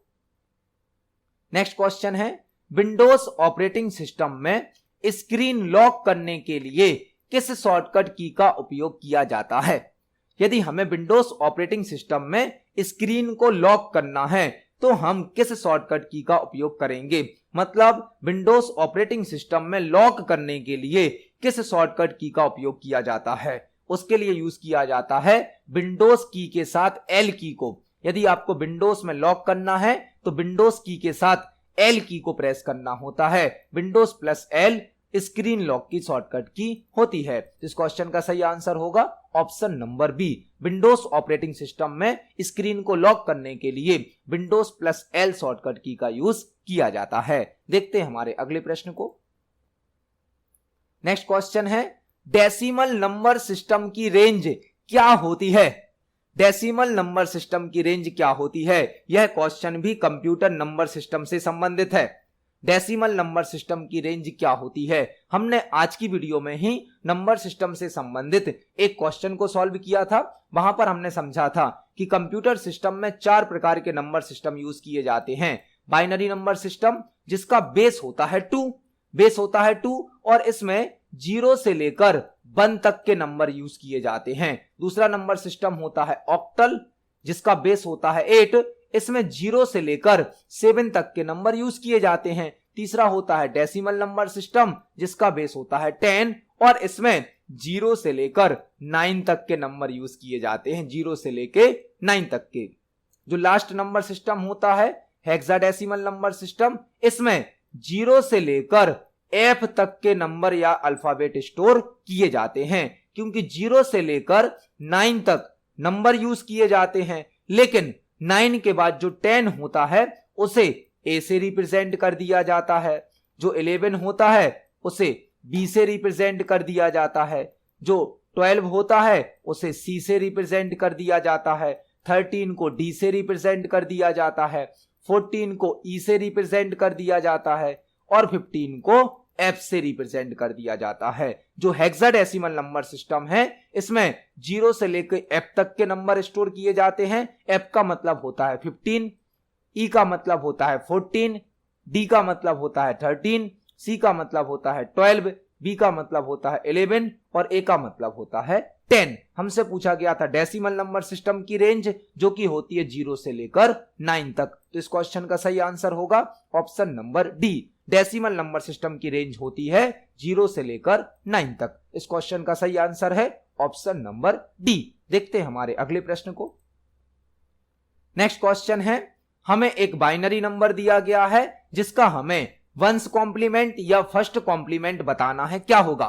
नेक्स्ट क्वेश्चन है, विंडोज ऑपरेटिंग सिस्टम में स्क्रीन लॉक करने के लिए किस शॉर्टकट की का उपयोग किया जाता है? यदि हमें विंडोज ऑपरेटिंग सिस्टम में स्क्रीन को लॉक करना है तो हम किस शॉर्टकट की का उपयोग करेंगे? मतलब विंडोज ऑपरेटिंग सिस्टम में लॉक करने के लिए किस शॉर्टकट की का उपयोग किया जाता है? उसके लिए यूज किया जाता है विंडोज की के साथ एल की को। यदि आपको विंडोज में लॉक करना है तो विंडोज की के साथ एल की को प्रेस करना होता है। Windows plus L screen lock की शॉर्टकट की होती है। इस क्वेश्चन का सही आंसर होगा option number B, Windows operating system में स्क्रीन को लॉक करने के लिए विंडोज प्लस एल शॉर्टकट की का यूज किया जाता है। देखते हैं हमारे अगले प्रश्न को। नेक्स्ट क्वेश्चन है, डेसिमल नंबर सिस्टम की रेंज क्या होती है? डेसिमल नंबर सिस्टम की रेंज क्या होती है? यह क्वेश्चन भी कंप्यूटर नंबर सिस्टम से संबंधित है। डेसिमल नंबर सिस्टम की रेंज क्या होती है? हमने आज की वीडियो में ही नंबर सिस्टम से संबंधित एक क्वेश्चन को सॉल्व किया था। वहां पर हमने समझा था कि कंप्यूटर सिस्टम में 4 प्रकार के नंबर सिस्टम यूज किए जाते हैं। बाइनरी नंबर सिस्टम, जिसका बेस होता है 2 और इसमें 0 से लेकर 1 तक के नंबर यूज किए जाते हैं। दूसरा नंबर सिस्टम होता है ऑक्टल, जिसका बेस होता है 8, इसमें 0 से लेकर 7 तक के नंबर यूज किए जाते हैं। तीसरा होता है डेसिमल नंबर सिस्टम, जिसका बेस होता है 10 और इसमें 0 से लेकर 9 तक के नंबर यूज किए जाते हैं, 0 से लेकर 9 तक के। जो लास्ट नंबर सिस्टम होता है हेक्साडेसिमल नंबर सिस्टम, इसमें 0 से लेकर F तक के नंबर या अल्फाबेट स्टोर किए जाते हैं, क्योंकि 0 से लेकर 9 तक नंबर यूज किए जाते हैं, लेकिन 9 के बाद जो 10 होता है उसे A से रिप्रेजेंट कर दिया जाता है, जो 11 होता है उसे B से रिप्रेजेंट कर दिया जाता है, जो 12 होता है उसे C से रिप्रेजेंट कर दिया जाता है, 13 को D से रिप्रेजेंट कर दिया जाता है, 14 को E से रिप्रेजेंट कर दिया जाता है और 15 को F से रिप्रेजेंट कर दिया जाता है। जो हेक्साडेसिमल नंबर सिस्टम है इसमें 0 से लेकर F तक के नंबर स्टोर किए जाते हैं। F का मतलब होता है 15, E का मतलब होता है 14, D का मतलब होता है 13, C का मतलब होता है 12, B का मतलब होता है 11 और A का मतलब होता है 10। हमसे पूछा गया था डेसिमल नंबर सिस्टम की रेंज, जो कि होती है 0 से लेकर 9 तक। तो इस क्वेश्चन का सही आंसर होगा option number D, decimal number system की रेंज होती है 0 से लेकर 9 तक। इस क्वेश्चन का सही आंसर है ऑप्शन नंबर डी। देखते हैं हमारे अगले प्रश्न को। नेक्स्ट क्वेश्चन है, हमें एक बाइनरी नंबर दिया गया है जिसका हमें वंस कॉम्प्लीमेंट या फर्स्ट कॉम्प्लीमेंट बताना है, क्या होगा?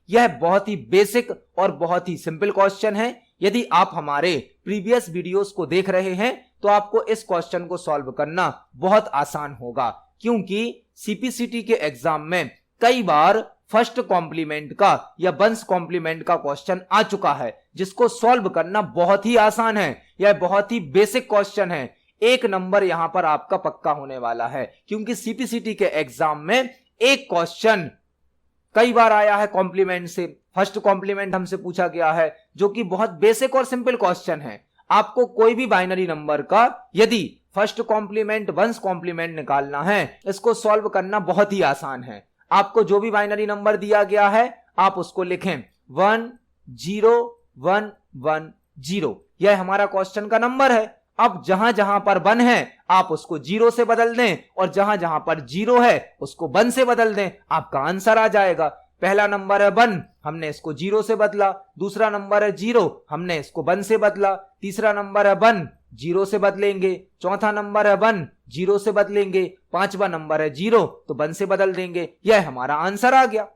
यह बहुत ही बेसिक और बहुत ही सिंपल क्वेश्चन है। यदि आप हमारे प्रीवियस वीडियोस को देख रहे हैं तो आपको इस क्वेश्चन को सॉल्व करना बहुत आसान होगा, क्योंकि सीपीसीटी के एग्जाम में कई बार फर्स्ट कॉम्प्लीमेंट का या वंस कॉम्प्लीमेंट का क्वेश्चन आ चुका है, जिसको सॉल्व करना बहुत ही आसान है। यह बहुत ही बेसिक क्वेश्चन है। 1 नंबर यहां पर आपका पक्का होने वाला है, क्योंकि सीपीसीटी के एग्जाम में एक क्वेश्चन कई बार आया है कॉम्प्लीमेंट से। फर्स्ट कॉम्प्लीमेंट हमसे पूछा गया है, जो कि बहुत बेसिक और सिंपल क्वेश्चन है। आपको कोई भी बाइनरी नंबर का यदि फर्स्ट कॉम्प्लीमेंट वंस कॉम्प्लीमेंट निकालना है, इसको सॉल्व करना बहुत ही आसान है। आपको जो भी बाइनरी नंबर दिया गया है आप उसको लिखें 1 0 1 1 0। यह हमारा क्वेश्चन का नंबर है। अब जहां जहां पर 1 है आप उसको 0 से बदल दें, और जहां जहां पर 0 है उसको 1 से बदल दें, आपका आंसर आ जाएगा। पहला नंबर है 1, हमने इसको 0 से बदला। दूसरा नंबर है 0, हमने इसको 1 से बदला। तीसरा नंबर है 1, 0 से बदलेंगे। चौथा नंबर है 1, 0 से बदलेंगे। पांचवा नंबर है 0, तो 1 से बदल देंगे। यह हमारा आंसर आ गया।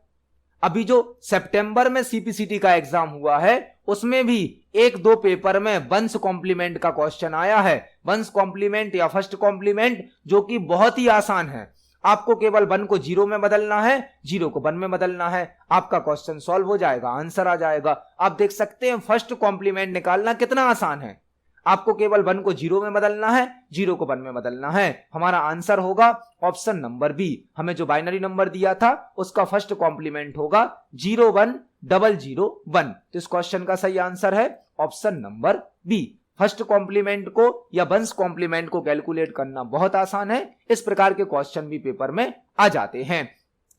अभी जो सितंबर में सीपीसीटी का एग्जाम हुआ है उसमें भी 1-2 पेपर में वंस कॉम्प्लीमेंट का क्वेश्चन आया है, वंस कॉम्प्लीमेंट या फर्स्ट कॉम्प्लीमेंट, जो कि बहुत ही आसान है। आपको केवल 1 को 0 में बदलना है, 0 को 1 में बदलना है, आपका क्वेश्चन सॉल्व हो जाएगा, आंसर आ जाएगा। आप देख सकते हैं फर्स्ट कॉम्प्लीमेंट निकालना कितना आसान है। आपको केवल 1 को 0 में बदलना है, 0 को 1 में बदलना है। हमारा आंसर होगा ऑप्शन नंबर बी। हमें जो बाइनरी नंबर दिया था उसका फर्स्ट कॉम्प्लीमेंट होगा 01001। तो इस क्वेश्चन का सही आंसर है option number B. First complement को या वंस कॉम्प्लीमेंट को कैलकुलेट करना बहुत आसान है। इस प्रकार के क्वेश्चन भी पेपर में आ जाते हैं।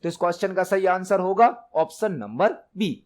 तो इस क्वेश्चन का सही आंसर होगा ऑप्शन नंबर बी।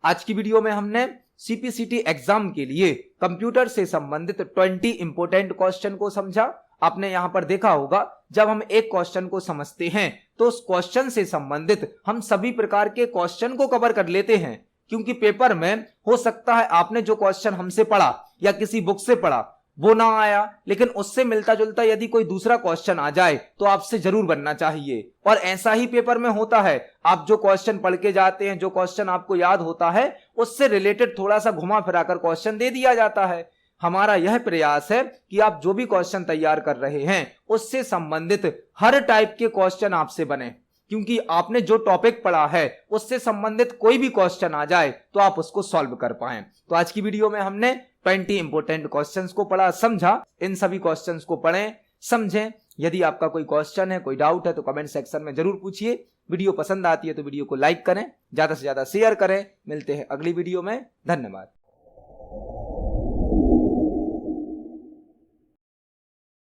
आज की वीडियो में हमने सीपीसीटी एग्जाम के लिए कंप्यूटर से संबंधित 20 इंपोर्टेंट क्वेश्चन को समझा। आपने यहां पर देखा होगा, जब हम एक क्वेश्चन को समझते हैं तो उस क्वेश्चन से संबंधित हम सभी प्रकार के क्वेश्चन को कवर कर लेते हैं, क्योंकि पेपर में हो सकता है आपने जो क्वेश्चन हमसे पढ़ा या किसी बुक से पढ़ा वो ना आया, लेकिन उससे मिलता जुलता यदि कोई दूसरा क्वेश्चन आ जाए तो आपसे जरूर बनना चाहिए। और ऐसा ही पेपर में होता है। आप जो क्वेश्चन पढ़ के जाते हैं, जो क्वेश्चन आपको याद होता है, उससे रिलेटेड थोड़ा सा घुमा फिराकर क्वेश्चन दे दिया जाता है। हमारा यह प्रयास है कि आप जो भी क्वेश्चन तैयार कर रहे हैं उससे संबंधित हर टाइप के क्वेश्चन आपसे बने, क्योंकि आपने जो टॉपिक पढ़ा है उससे संबंधित कोई भी क्वेश्चन आ जाए तो आप उसको सॉल्व कर पाएं। तो आज की वीडियो में हमने 20 इंपोर्टेंट क्वेश्चंस को पढ़ा, समझा। इन सभी क्वेश्चंस को पढ़ें, समझें। यदि आपका कोई क्वेश्चन है, कोई डाउट है तो कमेंट सेक्शन में जरूर पूछिए। वीडियो पसंद आती है तो वीडियो को लाइक करें, ज्यादा से ज्यादा शेयर करें। मिलते हैं अगली वीडियो में। धन्यवाद।